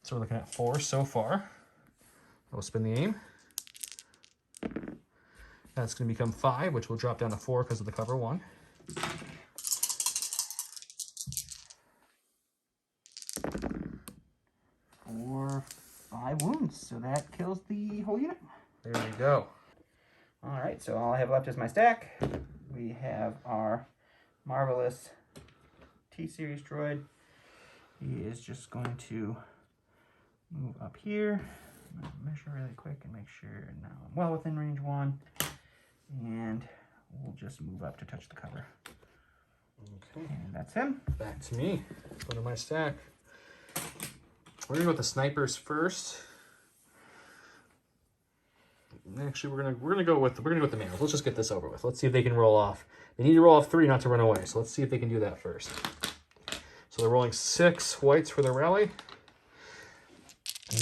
So we're looking at 4 so far. I'll spin the aim. That's going to become 5, which will drop down to 4 because of the cover 1. For 5 wounds, so that kills the whole unit. There we go. All right, so all I have left is my stack. We have our marvelous T-Series droid. He is just going to move up here. I'm going to measure really quick and make sure now I'm well within range 1. And we'll just move up to touch the cover. Okay. And that's him. Back to me. Go to my stack. We're gonna go with the snipers first. Actually, we're gonna go with the males. Let's just get this over with. Let's see if they can roll off. They need to roll off 3 not to run away. So let's see if they can do that first. So they're rolling 6 whites for their rally.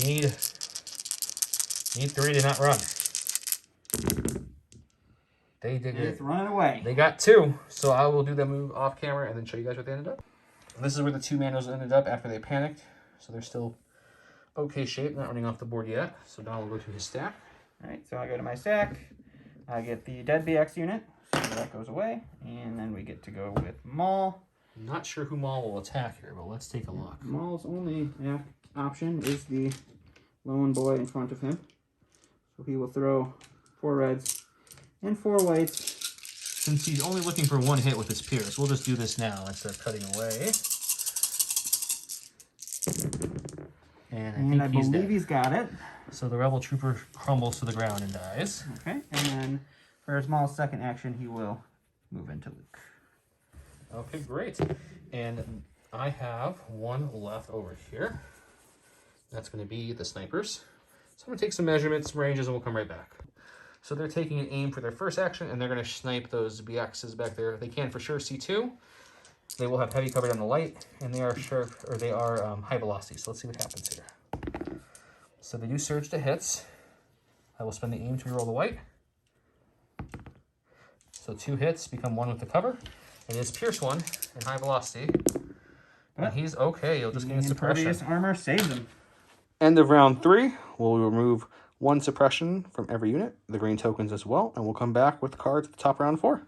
Need 3 to not run. They did it. It's running away. They got 2, so I will do the move off camera and then show you guys what they ended up. This is where the 2 Mandos ended up after they panicked. So they're still okay shape, not running off the board yet. So Don will go to his stack. All right, so I go to my stack. I get the dead BX unit, so that goes away. And then we get to go with Maul. Not sure who Maul will attack here, but let's take a look. Maul's only option is the lone boy in front of him. So he will throw 4 reds and 4 whites. Since he's only looking for 1 hit with his Pierce, we'll just do this now instead of cutting away. And I believe he's got it. So the Rebel Trooper crumbles to the ground and dies. Okay, and then for his Maul's second action, he will move into Luke. Okay, great. And I have 1 left over here. That's going to be the snipers. So I'm going to take some measurements, some ranges, and we'll come right back. So they're taking an aim for their first action, and they're going to snipe those BXs back there. They can for sure see 2. They will have heavy coverage on the light, and they are sharp, or they are high velocity. So let's see what happens here. So they do surge to hits. I will spend the aim to reroll the white. So 2 hits become 1 with the cover. And it's Pierce 1 and high velocity. And he's okay. He'll just gain suppression. Impervious armor saves him. End of round 3. We'll remove 1 suppression from every unit, the green tokens as well, and we'll come back with the cards at the top round 4.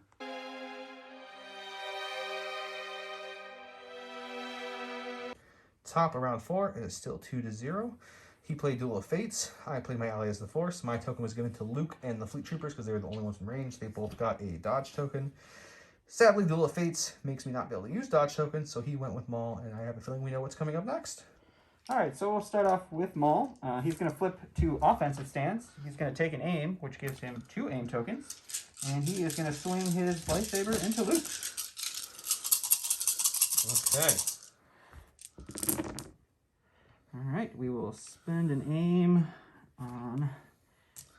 Top of round 4 is still 2-0. He played Duel of Fates. I played my ally as the Force. My token was given to Luke and the Fleet Troopers because they were the only ones in range. They both got a dodge token. Sadly, Duel of Fates makes me not be able to use dodge tokens, so he went with Maul, and I have a feeling we know what's coming up next. All right, so we'll start off with Maul. He's going to flip to offensive stance. He's going to take an aim, which gives him 2 aim tokens, and he is going to swing his lightsaber into Luke. Okay. All right, we will spend an aim on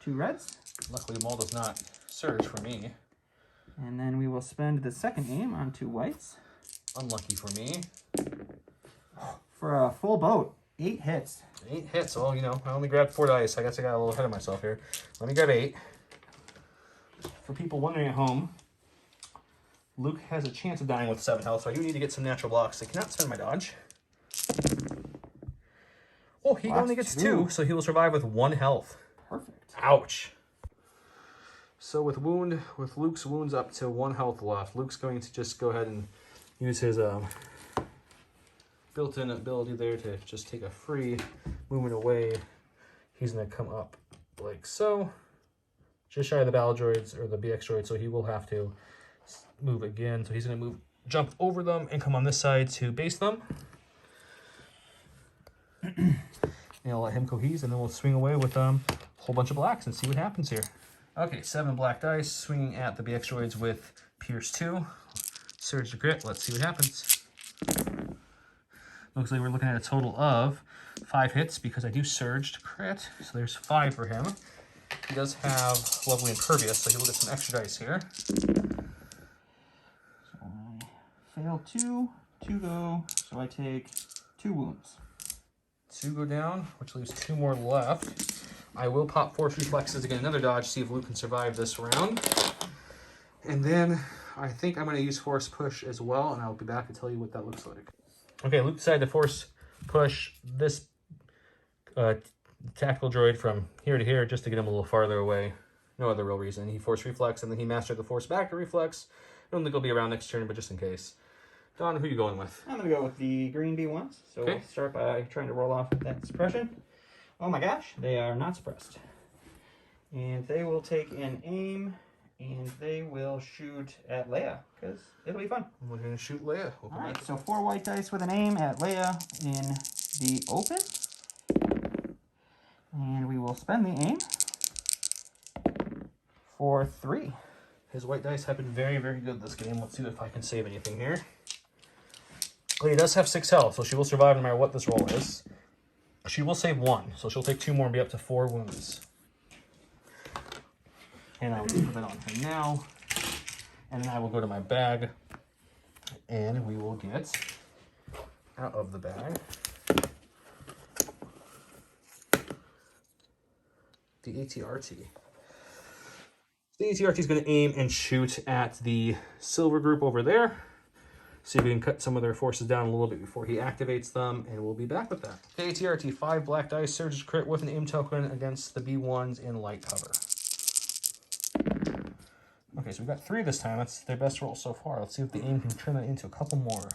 2 reds. Luckily, Maul does not surge for me. And then we will spend the second aim on 2 whites. Unlucky for me. For a full boat, 8 hits. 8 hits. Well, you know, I only grabbed 4 dice. I guess I got a little ahead of myself here. Let me grab 8. For people wondering at home, Luke has a chance of dying with 7 health, so I do need to get some natural blocks. I cannot spend my dodge. Oh, he Lost only gets 2. 2, so he will survive with 1 health. Perfect. Ouch. So with Luke's wounds up to 1 health left, Luke's going to just go ahead and use his built-in ability there to just take a free movement away. He's going to come up like so, just shy of the battle droids or the BX droids, so he will have to move again. So he's going to jump over them and come on this side to base them. And I'll let him cohese, and then we'll swing away with a whole bunch of blacks and see what happens here. Okay, 7 black dice, swinging at the BX droids with Pierce 2. Surge to crit, let's see what happens. Looks like we're looking at a total of 5 hits because I do surge to crit, so there's 5 for him. He does have Lovely Impervious, so he will get some extra dice here. So I fail 2, 2 go, so I take 2 wounds. 2 go down, which leaves 2 more left. I will pop Force Reflexes to get another dodge, see if Luke can survive this round. And then I think I'm going to use Force Push as well, and I'll be back to tell you what that looks like. Okay, Luke decided to Force Push this tactical droid from here to here just to get him a little farther away. No other real reason. He Force Reflex, and then he mastered the Force back to Reflex. I don't think he'll be around next turn, but just in case. Don, who are you going with? I'm going to go with the green B1s. So okay. We'll start by trying to roll off that suppression. Oh my gosh, they are not suppressed. And they will take an aim, and they will shoot at Leia, because it'll be fun. We're going to shoot Leia. Alright, so 4 white dice with an aim at Leia in the open. And we will spend the aim for 3. His white dice have been very, very good this game. Let's see if I can save anything here. Leia does have 6 health, so she will survive no matter what this roll is. She will save 1, so she'll take 2 more and be up to 4 wounds. And I will put that on her now. And then I will go to my bag. And we will get out of the bag the ATRT. The ATRT is going to aim and shoot at the silver group over there. See if we can cut some of their forces down a little bit before he activates them, and we'll be back with that. The ATRT, 5 black dice, surges crit with an aim token against the B1s in light cover. Okay, so we've got 3 this time. That's their best roll so far. Let's see if the aim can turn that into a couple more.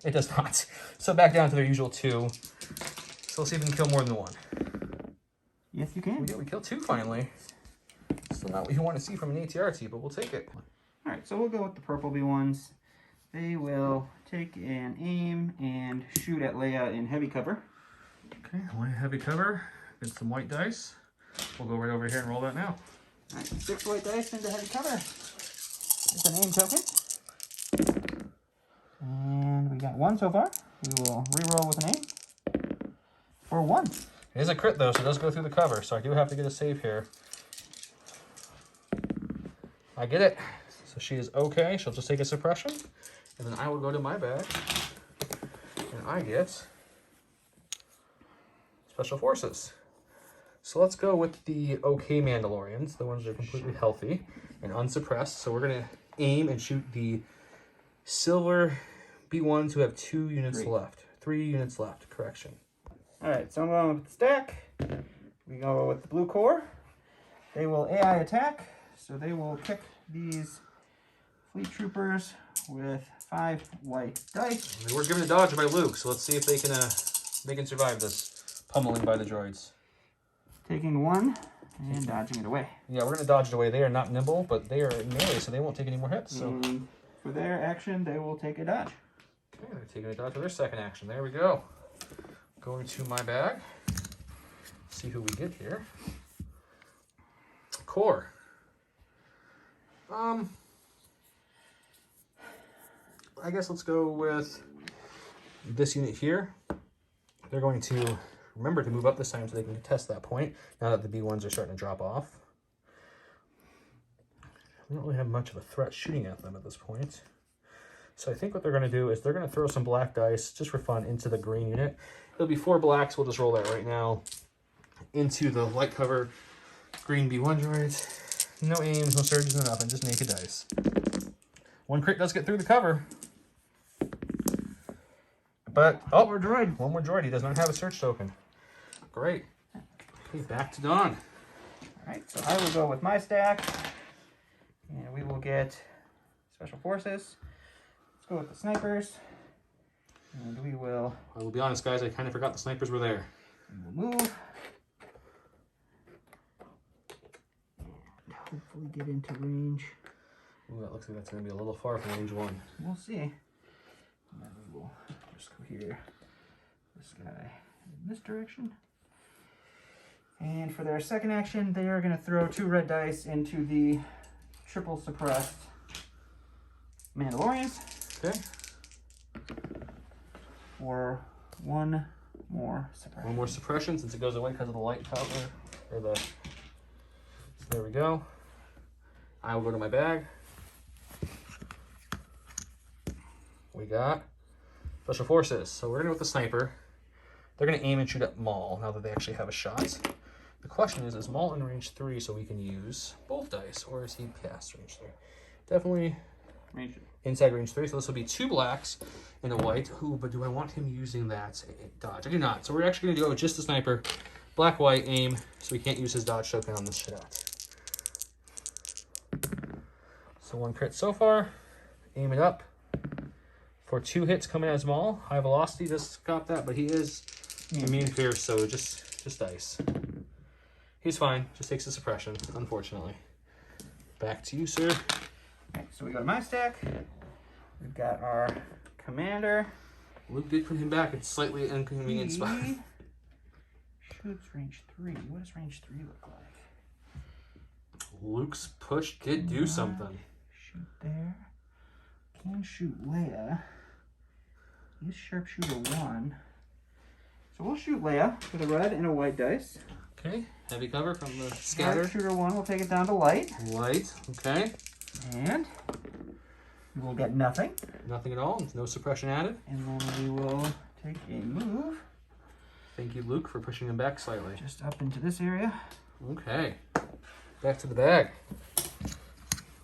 It does not. So back down to their usual 2. So let's see if we can kill more than 1. Yes, you can. We killed 2 finally. Still not what you want to see from an ATRT, but we'll take it. Alright, so we'll go with the purple B1s. They will take an aim and shoot at Leia in heavy cover. Okay, heavy cover against some white dice. We'll go right over here and roll that now. Alright, 6 white dice into heavy cover. It's an aim token. And we got 1 so far. We will re-roll with an aim for 1. It is a crit though, so it does go through the cover, so I do have to get a save here. I get it. So she is okay. She'll just take a suppression. And then I will go to my bag. And I get Special Forces. So let's go with the okay Mandalorians, the ones that are completely healthy and unsuppressed. So we're going to aim and shoot the silver B1s who have 2 units left. 3 units left, correction. Alright, so I'm going with the stack. We go with the blue core. They will AI attack, so they will kick these fleet troopers with 5 white dice. They were given a dodge by Luke, so let's see if they can survive this pummeling by the droids. Taking 1 and dodging it away. Yeah, we're going to dodge it away. They are not nimble, but they are melee, so they won't take any more hits. So And for their action, they will take a dodge. okay, they're taking a dodge for their second action. There we go. Going to my bag. See who we get here. Core. I guess let's go with this unit here. They're going to remember to move up this time so they can contest that point, now that the B1s are starting to drop off. We don't really have much of a threat shooting at them at this point. So I think what they're going to do is they're going to throw some black dice, just for fun, into the green unit. It'll be 4 blacks. We'll just roll that right now into the light cover green B1 droids. No aims, no surges, no nothing, just naked dice. 1 crit does get through the cover. But, One more droid. One more droid. He does not have a search token. Great. Okay, back to Don. Alright, so I will go with my stack. And we will get Special Forces. Let's go with the snipers. And we will... I will be honest, guys, I kind of forgot the snipers were there. We'll move. And hopefully get into range. Ooh, that looks like that's going to be a little far from range 1. We'll see. And then we will just go here. This guy in this direction. And for their second action, they are going to throw 2 red dice into the triple suppressed Mandalorians. Okay. For 1 more suppression. 1 more suppression since it goes away because of the light cover. Or the... So there we go. I will go to my bag. We got Special Forces. So we're going to go with the sniper. They're going to aim and shoot at Maul now that they actually have a shot. The question is Maul in range 3 so we can use both dice, or is he past range 3? Definitely Range. inside range 3, so this will be 2 blacks and a white. Ooh, but do I want him using that dodge? I do not. So we're actually going to go with just the sniper. Black, white, aim, so we can't use his dodge token on this shot. So 1 crit so far. Aim it up. For 2 hits coming as Maul. High velocity, just got that, but he is immune pierce, so just dice. He's fine, just takes the suppression, unfortunately. Back to you, sir. Okay, so we go to my stack. We've got our commander. Luke did put him back at slightly inconvenient spot. Shoots range 3. What does range 3 look like? Luke's push did do something. Shoot there. Can shoot Leia. He's sharpshooter 1. So we'll shoot Leia with a red and a white dice. Okay, heavy cover from the scatter. Sharpshooter 1 will take it down to light. Light, okay. And we will get nothing. Nothing at all, no suppression added. And then we will take a move. Thank you, Luke, for pushing him back slightly. Just up into this area. Okay, back to the bag.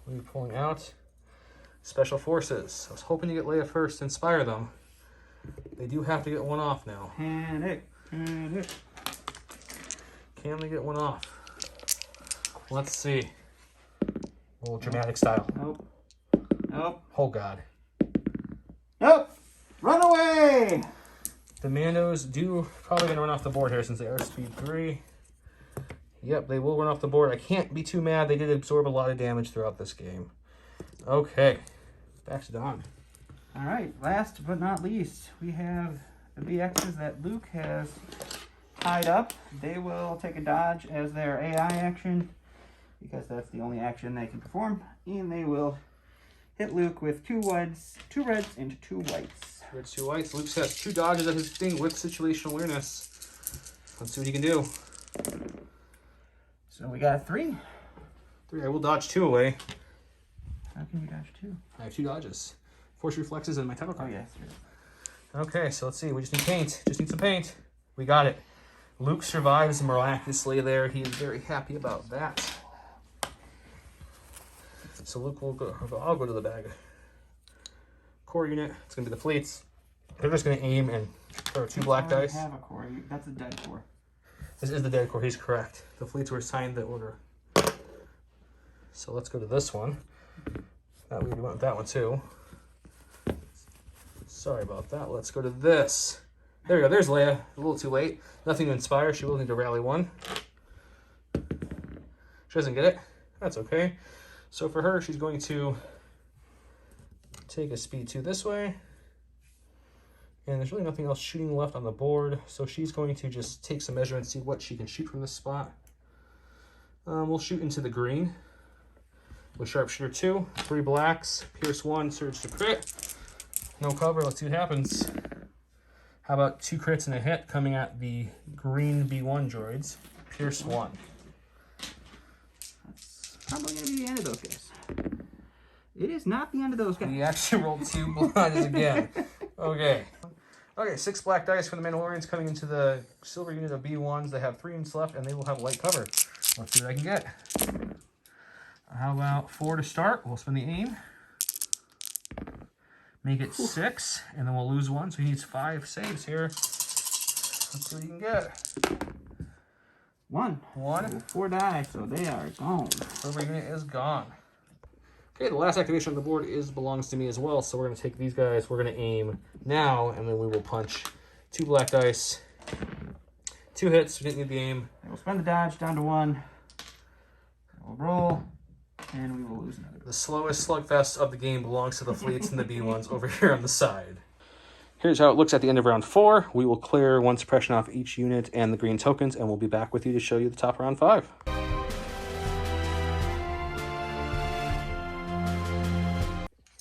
We're pulling out Special Forces. I was hoping to get Leia first to inspire them. They do have to get 1 off now. Panic. Can they get 1 off? Let's see. A little dramatic style. Nope. Nope. Oh, God. Nope. Run away! The Mandos do probably going to run off the board here since they are speed 3. Yep, they will run off the board. I can't be too mad. They did absorb a lot of damage throughout this game. Okay. Back to Don. All right. Last but not least, we have the BXs that Luke has tied up. They will take a dodge as their AI action because that's the only action they can perform. And they will hit Luke with 2 reds and 2 whites. 2 reds, 2 whites. Luke has 2 dodges at his thing with situational awareness. Let's see what he can do. So we got a 3. 3. I will dodge 2 away. How can you dodge 2? I have 2 dodges. Force reflexes and my title Oh, card. yes. Okay, so let's see. We just need paint. Just need some paint. We got it. Luke survives miraculously there. He is very happy about that. So Luke will go. I'll go to the bag. Core unit. It's going to be the fleets. They're just going to aim and throw 2 black dice. I have a core. That's a dead core. This is the dead core. He's correct. The fleets were assigned the order. So let's go to this one. That we went with that one too. Sorry about that. Let's go to this. There we go. There's Leia. A little too late. Nothing to inspire. She will need to rally 1. She doesn't get it. That's okay. So for her, she's going to take a speed 2 this way. And there's really nothing else shooting left on the board. So she's going to just take some measurements, see what she can shoot from this spot. We'll shoot into the green with sharpshooter 2, 3 blacks, pierce 1, surge to crit. No cover. Let's see what happens. How about 2 crits and a hit coming at the green B1 droids? Pierce 1. That's probably going to be the end of those guys. It is not the end of those guys. We actually rolled 2 blinds again. Okay. Okay, 6 black dice for the Mandalorians coming into the silver unit of B1s. They have 3 units left, and they will have light cover. Let's see what I can get. How about 4 to start? We'll spin the aim. make it 6, and then we'll lose 1. So he needs 5 saves here. Let's see what he can get. 1. So 4 die, so they are gone. Every unit is gone. Okay, the last activation on the board belongs to me as well. So we're going to take these guys. We're going to aim now, and then we will punch 2 black dice. 2 hits. We didn't need the aim. We'll spend the dodge down to 1. We'll roll, and we will lose another. The slowest slugfest of the game belongs to the fleets and the B1s over here on the side. Here's how it looks at the end of round 4. We will clear 1 suppression off each unit and the green tokens, and we'll be back with you to show you the top round 5.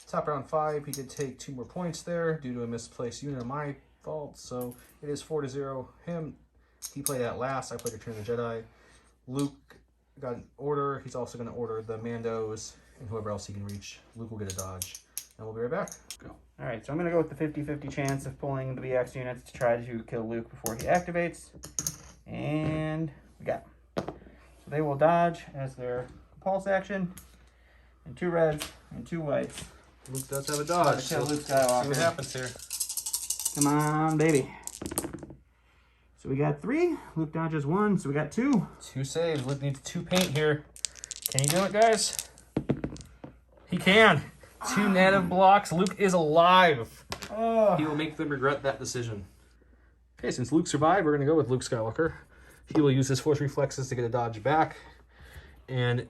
Top round 5, he did take 2 more points there due to a misplaced unit on my fault, so it is 4-0 him. He played at last. I played Return of the Jedi. Luke got an order. He's also going to order the Mandos and whoever else he can reach. Luke will get a dodge, and we'll be right back. Go. All right, so I'm going to go with the 50-50 chance of pulling the BX units to try to kill Luke before he activates. And we got him. So they will dodge as their pulse action. And 2 reds and 2 whites. Luke does have a dodge. Kill Luke Skywalker. See what happens here. Come on, baby. So we got 3. Luke dodges 1, so we got 2. 2 saves. Luke needs 2 paint here. Can he do it, guys? He can. 2 native blocks. Luke is alive. Oh. He will make them regret that decision. Okay, since Luke survived, we're going to go with Luke Skywalker. He will use his force reflexes to get a dodge back. And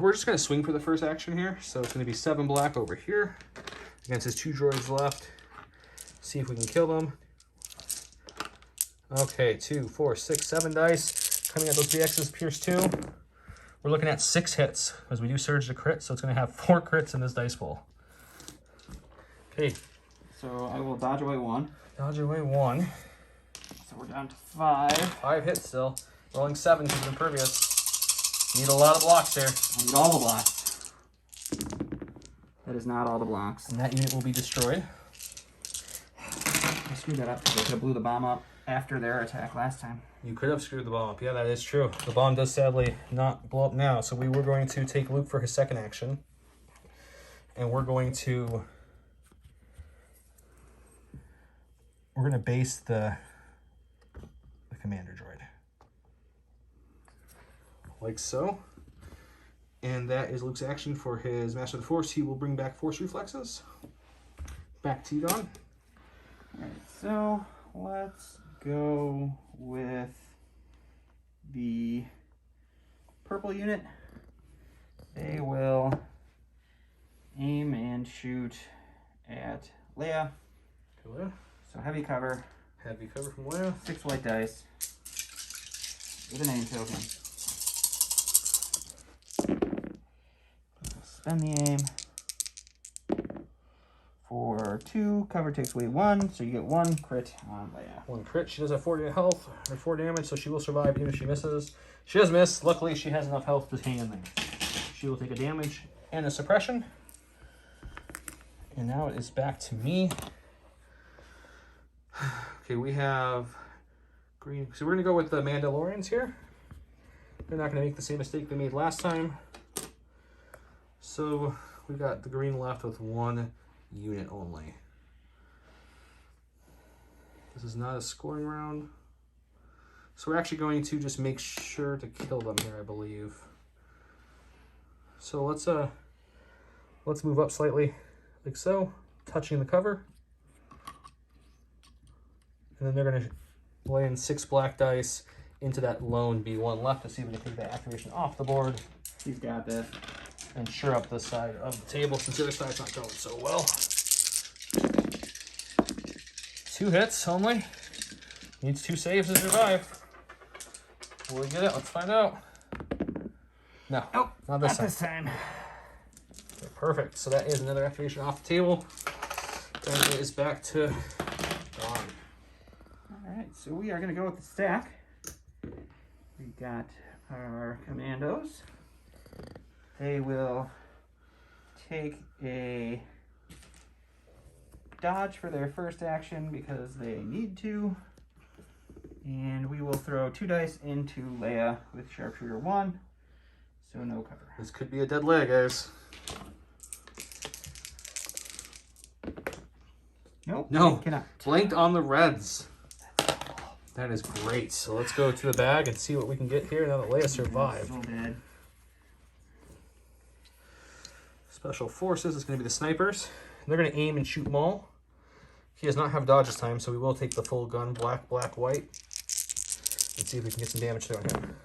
we're just going to swing for the first action here. So it's going to be 7 black over here against his 2 droids left. See if we can kill them. Okay, 2, 4, 6, 7 dice. Coming at those BXs, Pierce 2. We're looking at 6 hits because we do surge to crit, so it's going to have 4 crits in this dice pool. Okay. So I will dodge away 1. Dodge away 1. So we're down to 5. 5 hits still. Rolling 7 because impervious. Need a lot of blocks there. I need all the blocks. That is not all the blocks. And that unit will be destroyed. I screwed that up because I could have blew the bomb up after their attack last time. You could have screwed the bomb up. Yeah, that is true. The bomb does sadly not blow up now. So we were going to take Luke for his second action. And we're going to base the commander droid. Like so. And that is Luke's action for his Master of the Force. He will bring back Force Reflexes. Back to you, Don. Alright, so let's go with the purple unit. They will aim and shoot at Leia. Leia. So heavy cover. Heavy cover from Leia. 6 white dice. With a name token. Spend the aim. For 2, cover takes away 1, so you get 1 crit on Leia. 1 crit. She does have 4 health or 4 damage, so she will survive even if she misses. She does miss. Luckily, she has enough health to hang in there. She will take a damage and a suppression. And now it is back to me. Okay, we have green. So we're going to go with the Mandalorians here. They're not going to make the same mistake they made last time. So we've got the green left with 1 unit only. This is not a scoring round. So we're actually going to just make sure to kill them here, I believe. So let's move up slightly, like so, touching the cover. And then they're going to lay in 6 black dice into that lone B1 left to see if we can take that activation off the board. He's got this. And sure up this side of the table since the other side's not going so well. 2 hits only. Needs 2 saves to survive. Will we get it? Let's find out. No, Nope, not this time. Okay, perfect. So that is another activation off the table. Then it is back to Dawn. Alright, so we are going to go with the stack. We got our commandos. They will take a dodge for their first action because they need to. And we will throw 2 dice into Leia with Sharpshooter 1. So no cover. This could be a dead leg, guys. Nope. No. Cannot. Blanked on the reds. That is great. So let's go to the bag and see what we can get here now that Leia survived. So dead. Special Forces is going to be the snipers. They're going to aim and shoot Maul. He does not have dodge this time, so we will take the full gun, black, black, white, and see if we can get some damage through on him.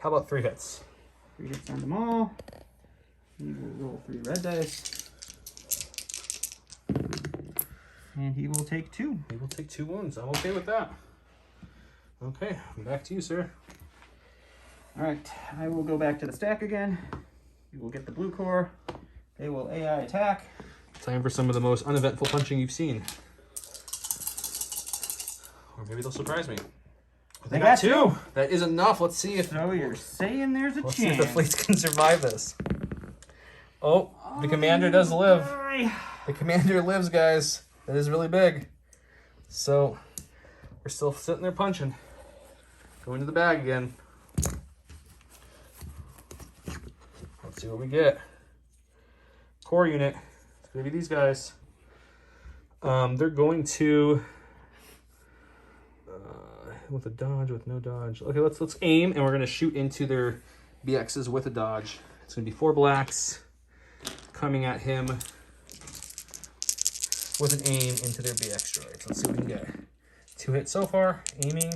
How about 3 hits? 3 hits on the Maul. He will roll 3 red dice. And he will take 2. He will take 2 wounds. I'm okay with that. Okay, back to you, sir. Alright, I will go back to the stack again. We will get the blue core. They will AI attack. Time for some of the most uneventful punching you've seen. Or maybe they'll surprise me. They got 2. That is enough. Let's see if... So you're saying there's a Let's chance. see if the fleets can survive this. Oh, the commander does live. The commander lives, guys. That is really big. So, we're still sitting there punching. Go into the bag again. Let's see what we get. Core unit. It's going to be these guys. They're going to... with a dodge, with no dodge. Okay, let's aim, and we're going to shoot into their BXs with a dodge. It's going to be 4 blacks coming at him with an aim into their BX droids. Let's see what we can get. 2 hits so far, aiming.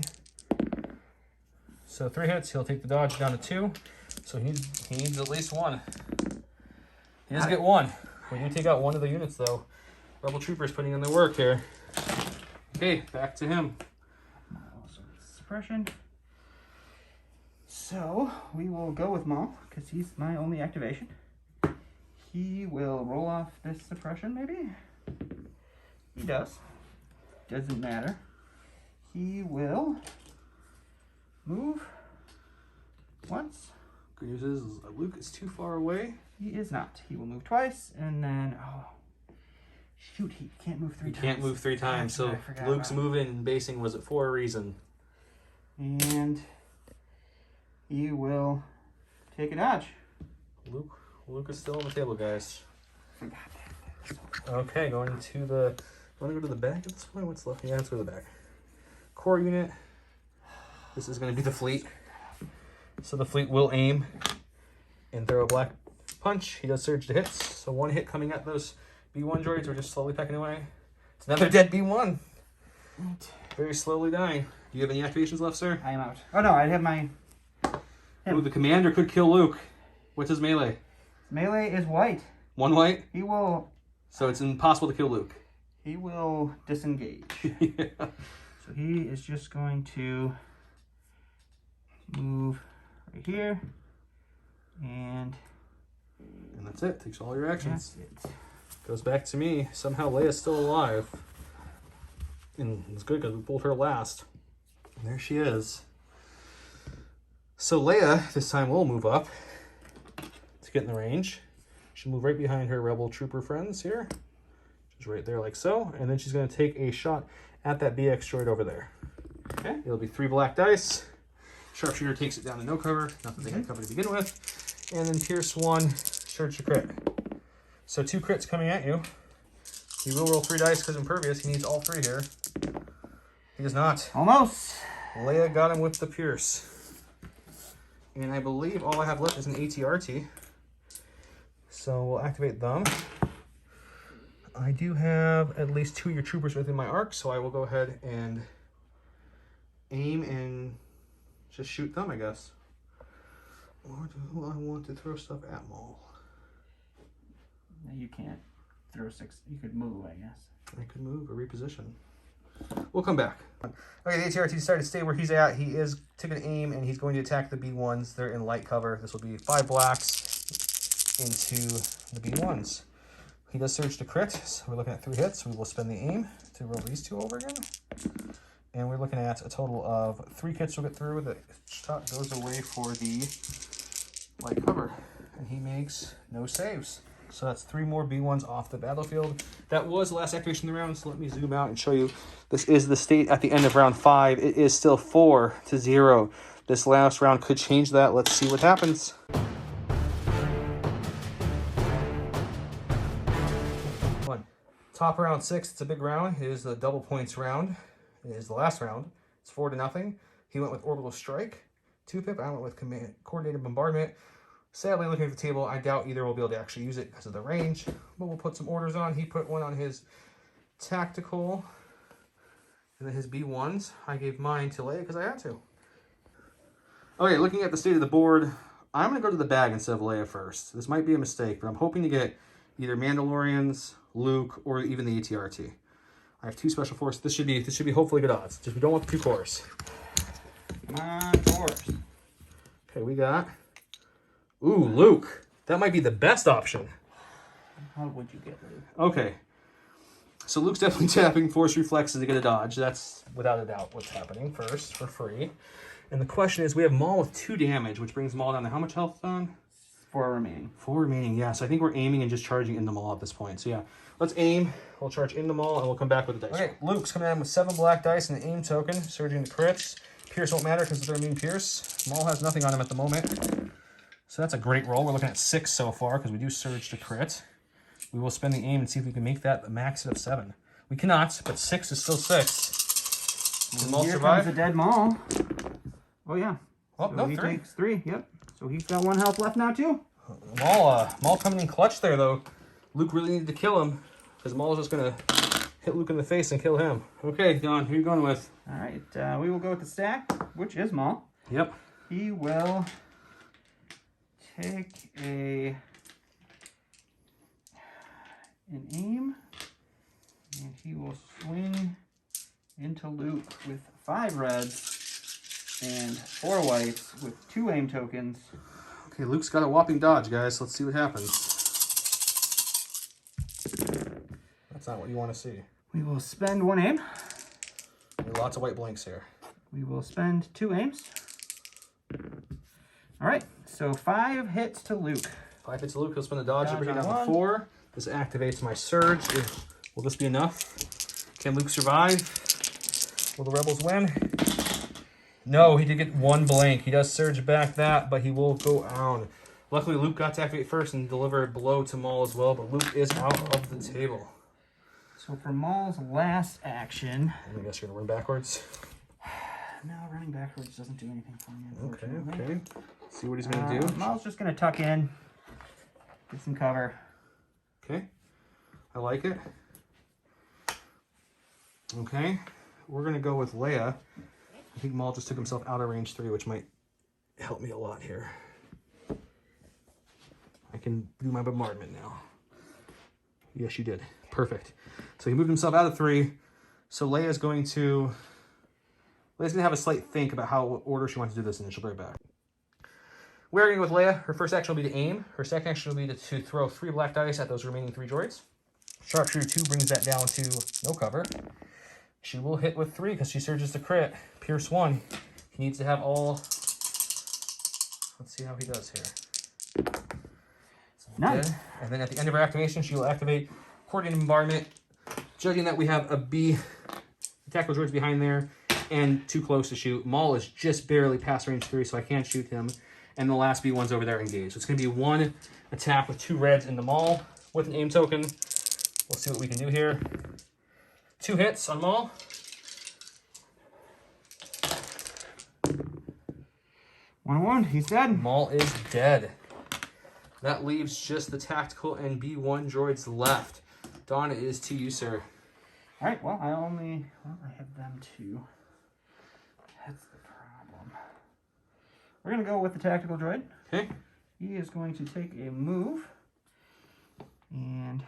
So 3 hits, he'll take the dodge down to 2. So he needs at least 1. He does get 1. We do take out 1 of the units though. Rebel troopers putting in their work here. Okay, back to him. Suppression. So we will go with Maul because he's my only activation. He will roll off this suppression, maybe. He does. Doesn't matter. He will move once. Good news is Luke is too far away. He is not. He will move twice and then shoot, he can't move 3 times. Can't move 3 times, so Luke's moving and basing was it for a reason. And he will take a dodge. Luke is still on the table, guys. Forgot that. Okay, going to the... Want to go to the back at this point? What's left? Yeah, let's go to the back. Core unit. This is going to be the fleet. So the fleet will aim and throw a black punch. He does surge to hits. So 1 hit coming at those B1 droids. We're just slowly pecking away. It's another dead B1. Right. Very slowly dying. Do you have any activations left, sir? I am out. Oh no, I have my... Ooh, the commander could kill Luke. What's his melee? Melee is white. 1 white? He will... So it's impossible to kill Luke. He will disengage. Yeah. So he is just going to move right here. And that's it. Takes all your actions. that's it. Goes back to me. Somehow Leia's still alive. And it's good because we pulled her last. And there she is. So Leia, this time, will move up to get in the range. She'll move right behind her rebel trooper friends here. She's right there like so. And then she's going to take a shot at that BX droid over there. Okay. It'll be 3 black dice. Sharpshooter takes it down to no cover. Not that they had cover to begin with. And then Pierce 1, surge to crit. So 2 crits coming at you. He will roll 3 dice because impervious. He needs all 3 here. He does not. Almost. Leia got him with the Pierce. And I believe all I have left is an ATRT. So we'll activate them. I do have at least 2 of your troopers within my arc, so I will go ahead and aim and just shoot them, I guess. Or do I want to throw stuff at Maul? You can't throw 6. You could move, I guess. I could move or reposition. We'll come back. Okay, the ATRT decided to stay where he's at. He is taking aim, and he's going to attack the B1s. They're in light cover. This will be 5 blacks into the B1s. He does surge to crit, so we're looking at 3 hits. We will spend the aim to roll these 2 over again. And we're looking at a total of 3 hits we'll get through. The shot goes away for the light cover. And he makes no saves. So that's 3 more B1s off the battlefield. That was the last activation of the round, so let me zoom out and show you. This is the state at the end of round 5. It is still 4-0. This last round could change that. Let's see what happens. 1, Top round 6, it's a big round. It is the double points round. It is the last round. It's 4-0. He went with Orbital Strike, 2-pip. I went with Coordinated Bombardment. Sadly, looking at the table, I doubt either will be able to actually use it because of the range. But we'll put some orders on. He put one on his Tactical. And then his B1s, I gave mine to Leia because I had to. Okay, looking at the state of the board, I'm going to go to the bag instead of Leia first. This might be a mistake, but I'm hoping to get either Mandalorians, Luke, or even the ATRT. I have 2 special forces. This should be hopefully good odds. Just we don't want the 2 cores. Come on, cores. Okay, we got... Ooh, Luke. That might be the best option. How would you get Luke? Okay. So Luke's definitely tapping Force Reflexes to get a dodge. That's without a doubt what's happening first for free. And the question is, we have Maul with 2 damage, which brings Maul down to how much health, Don? 4 remaining. 4 remaining, yeah. So I think we're aiming and just charging into Maul at this point. So yeah, let's aim. We'll charge into Maul, and we'll come back with the dice. Okay, Luke's coming in with 7 black dice and an aim token, surging to crits. Pierce won't matter because they're immune Pierce. Maul has nothing on him at the moment. So that's a great roll. We're looking at 6 so far because we do surge to crit. We will spend the aim and see if we can make that a max of 7. We cannot, but 6 is still 6. Can Maul survive? Comes a dead Maul. Oh, yeah. Oh, so no, he 3. takes 3, yep. So he's got 1 health left now, too. Maul coming in clutch there, though. Luke really needed to kill him because Maul's just going to hit Luke in the face and kill him. Okay, Don, who are you going with? All right, we will go with the stack, which is Maul. Yep. He will take an aim, and he will swing into Luke with 5 reds and 4 whites with 2 aim tokens. Okay, Luke's got a whopping dodge, guys. Let's see what happens. That's not what you want to see. We will spend 1 aim. There are lots of white blanks here. We will spend 2 aims. All right, so 5 hits to Luke. 5 hits to Luke. He'll spend a dodge to bring it on down to 1. 4. This activates my surge. Will this be enough? Can Luke survive? Will the rebels win? No, he did get 1 blank. He does surge back that, but he will go down. Luckily, Luke got to activate first and deliver a blow to Maul as well, but Luke is out of the table. So for Maul's last action... I guess you're going to run backwards. No, running backwards doesn't do anything for me, unfortunately. Okay. See what he's going to do. Maul's just going to tuck in, get some cover. Okay. I like it. Okay. We're going to go with Leia. I think Maul just took himself out of range 3, which might help me a lot here. I can do my bombardment now. Yes, you did. Perfect. So he moved himself out of 3. So Leia's going to have a slight think about what order she wants to do this in, and she'll be right back. We're going with Leia. Her first action will be to aim. Her second action will be to throw 3 black dice at those remaining 3 droids. Sharpshooter 2 brings that down to no cover. She will hit with 3 because she surges to crit. Pierce 1. He needs to have all... Let's see how he does here. Nice. And then at the end of her activation, she will activate Coordinated Bombardment. Judging that we have a B tactical droids behind there and too close to shoot. Maul is just barely past range 3, so I can't shoot him. And the last B1's over there engaged. So it's going to be 1 attack with 2 reds into Maul with an aim token. We'll see what we can do here. 2 hits on Maul. One wound, he's dead. Maul is dead. That leaves just the tactical and B1 droids left. Don, it is to you, sir. All right, well, I have them too. That's the problem. We're going to go with the tactical droid. Okay. He is going to take a move and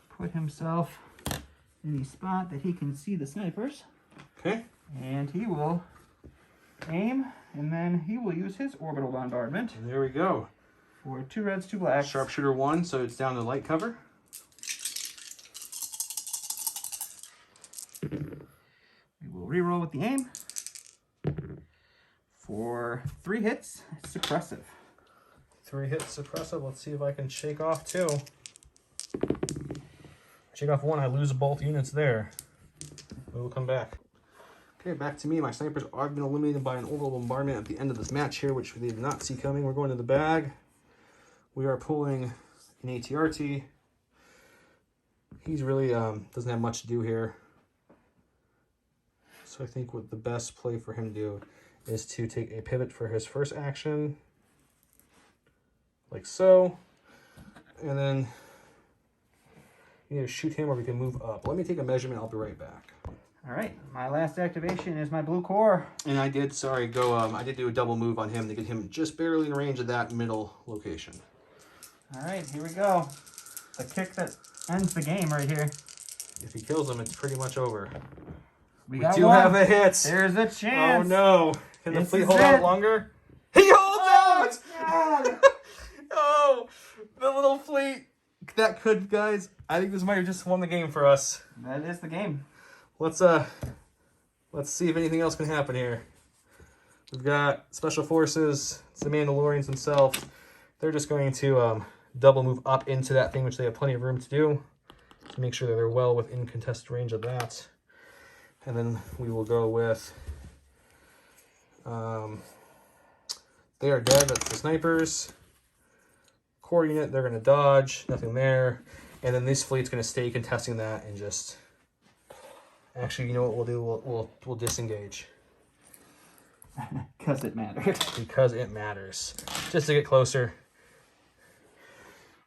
put himself in a spot that he can see the snipers. Okay. And he will aim, and then he will use his orbital bombardment. And there we go. For 2 reds, 2 blacks. Sharpshooter 1, so it's down to light cover. We will reroll with the aim. For 3 hits, suppressive. 3 hits suppressive. Let's see if I can shake off 2. Shake off 1, I lose both units there. We will come back. Okay, back to me. My snipers have been eliminated by an orbital bombardment at the end of this match here, which we did not see coming. We're going to the bag. We are pulling an ATRT. He's really doesn't have much to do here. So I think what the best play for him to do is to take a pivot for his first action, like so, and then you either shoot him or we can move up. Let me take a measurement. I'll be right back. All right, my last activation is my blue core. And I did, I did do a double move on him to get him just barely in range of that middle location. All right, here we go. The kick that ends the game right here. If he kills him, it's pretty much over. We do have a hit. There's a chance. Oh no! Can the This fleet is hold it. out longer? He holds out! God. Oh, the little fleet. That could, guys. I think this might have just won the game for us. That is the game. Let's see if anything else can happen here. We've got Special Forces. It's the Mandalorians themselves. They're just going to double move up into that thing, which they have plenty of room to do. To make sure that they're well within contested range of that. And then we will go with they are dead. That's the snipers. Core unit, they're going to dodge. Nothing there. And then this fleet's going to stay contesting that and just... Actually, you know what we'll do? We'll disengage. Because it matters. Because it matters. Just to get closer.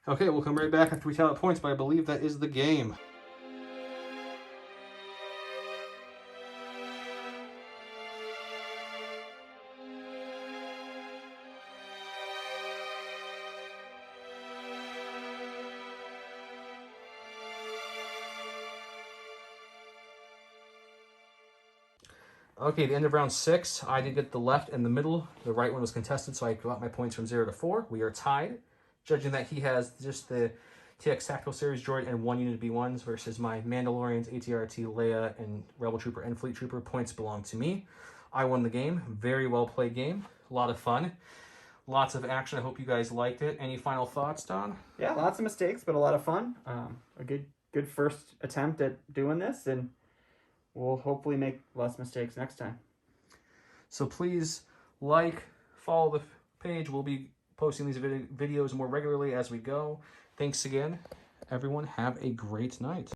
Okay, we'll come right back after we tally up points, but I believe that is the game. Okay, the end of round 6, I did get the left and the middle. The right one was contested, so I got my points from 0 to 4. We are tied, judging that he has just the TX Tactical Series droid and 1 unit of B1s versus my Mandalorians, ATRT, Leia, and Rebel Trooper and Fleet Trooper. Points belong to me. I won the game. Very well played game. A lot of fun. Lots of action. I hope you guys liked it. Any final thoughts, Don? Yeah, lots of mistakes, but a lot of fun. A good first attempt at doing this, and we'll hopefully make less mistakes next time. So please follow the page. We'll be posting these videos more regularly as we go. Thanks again, everyone. Have a great night.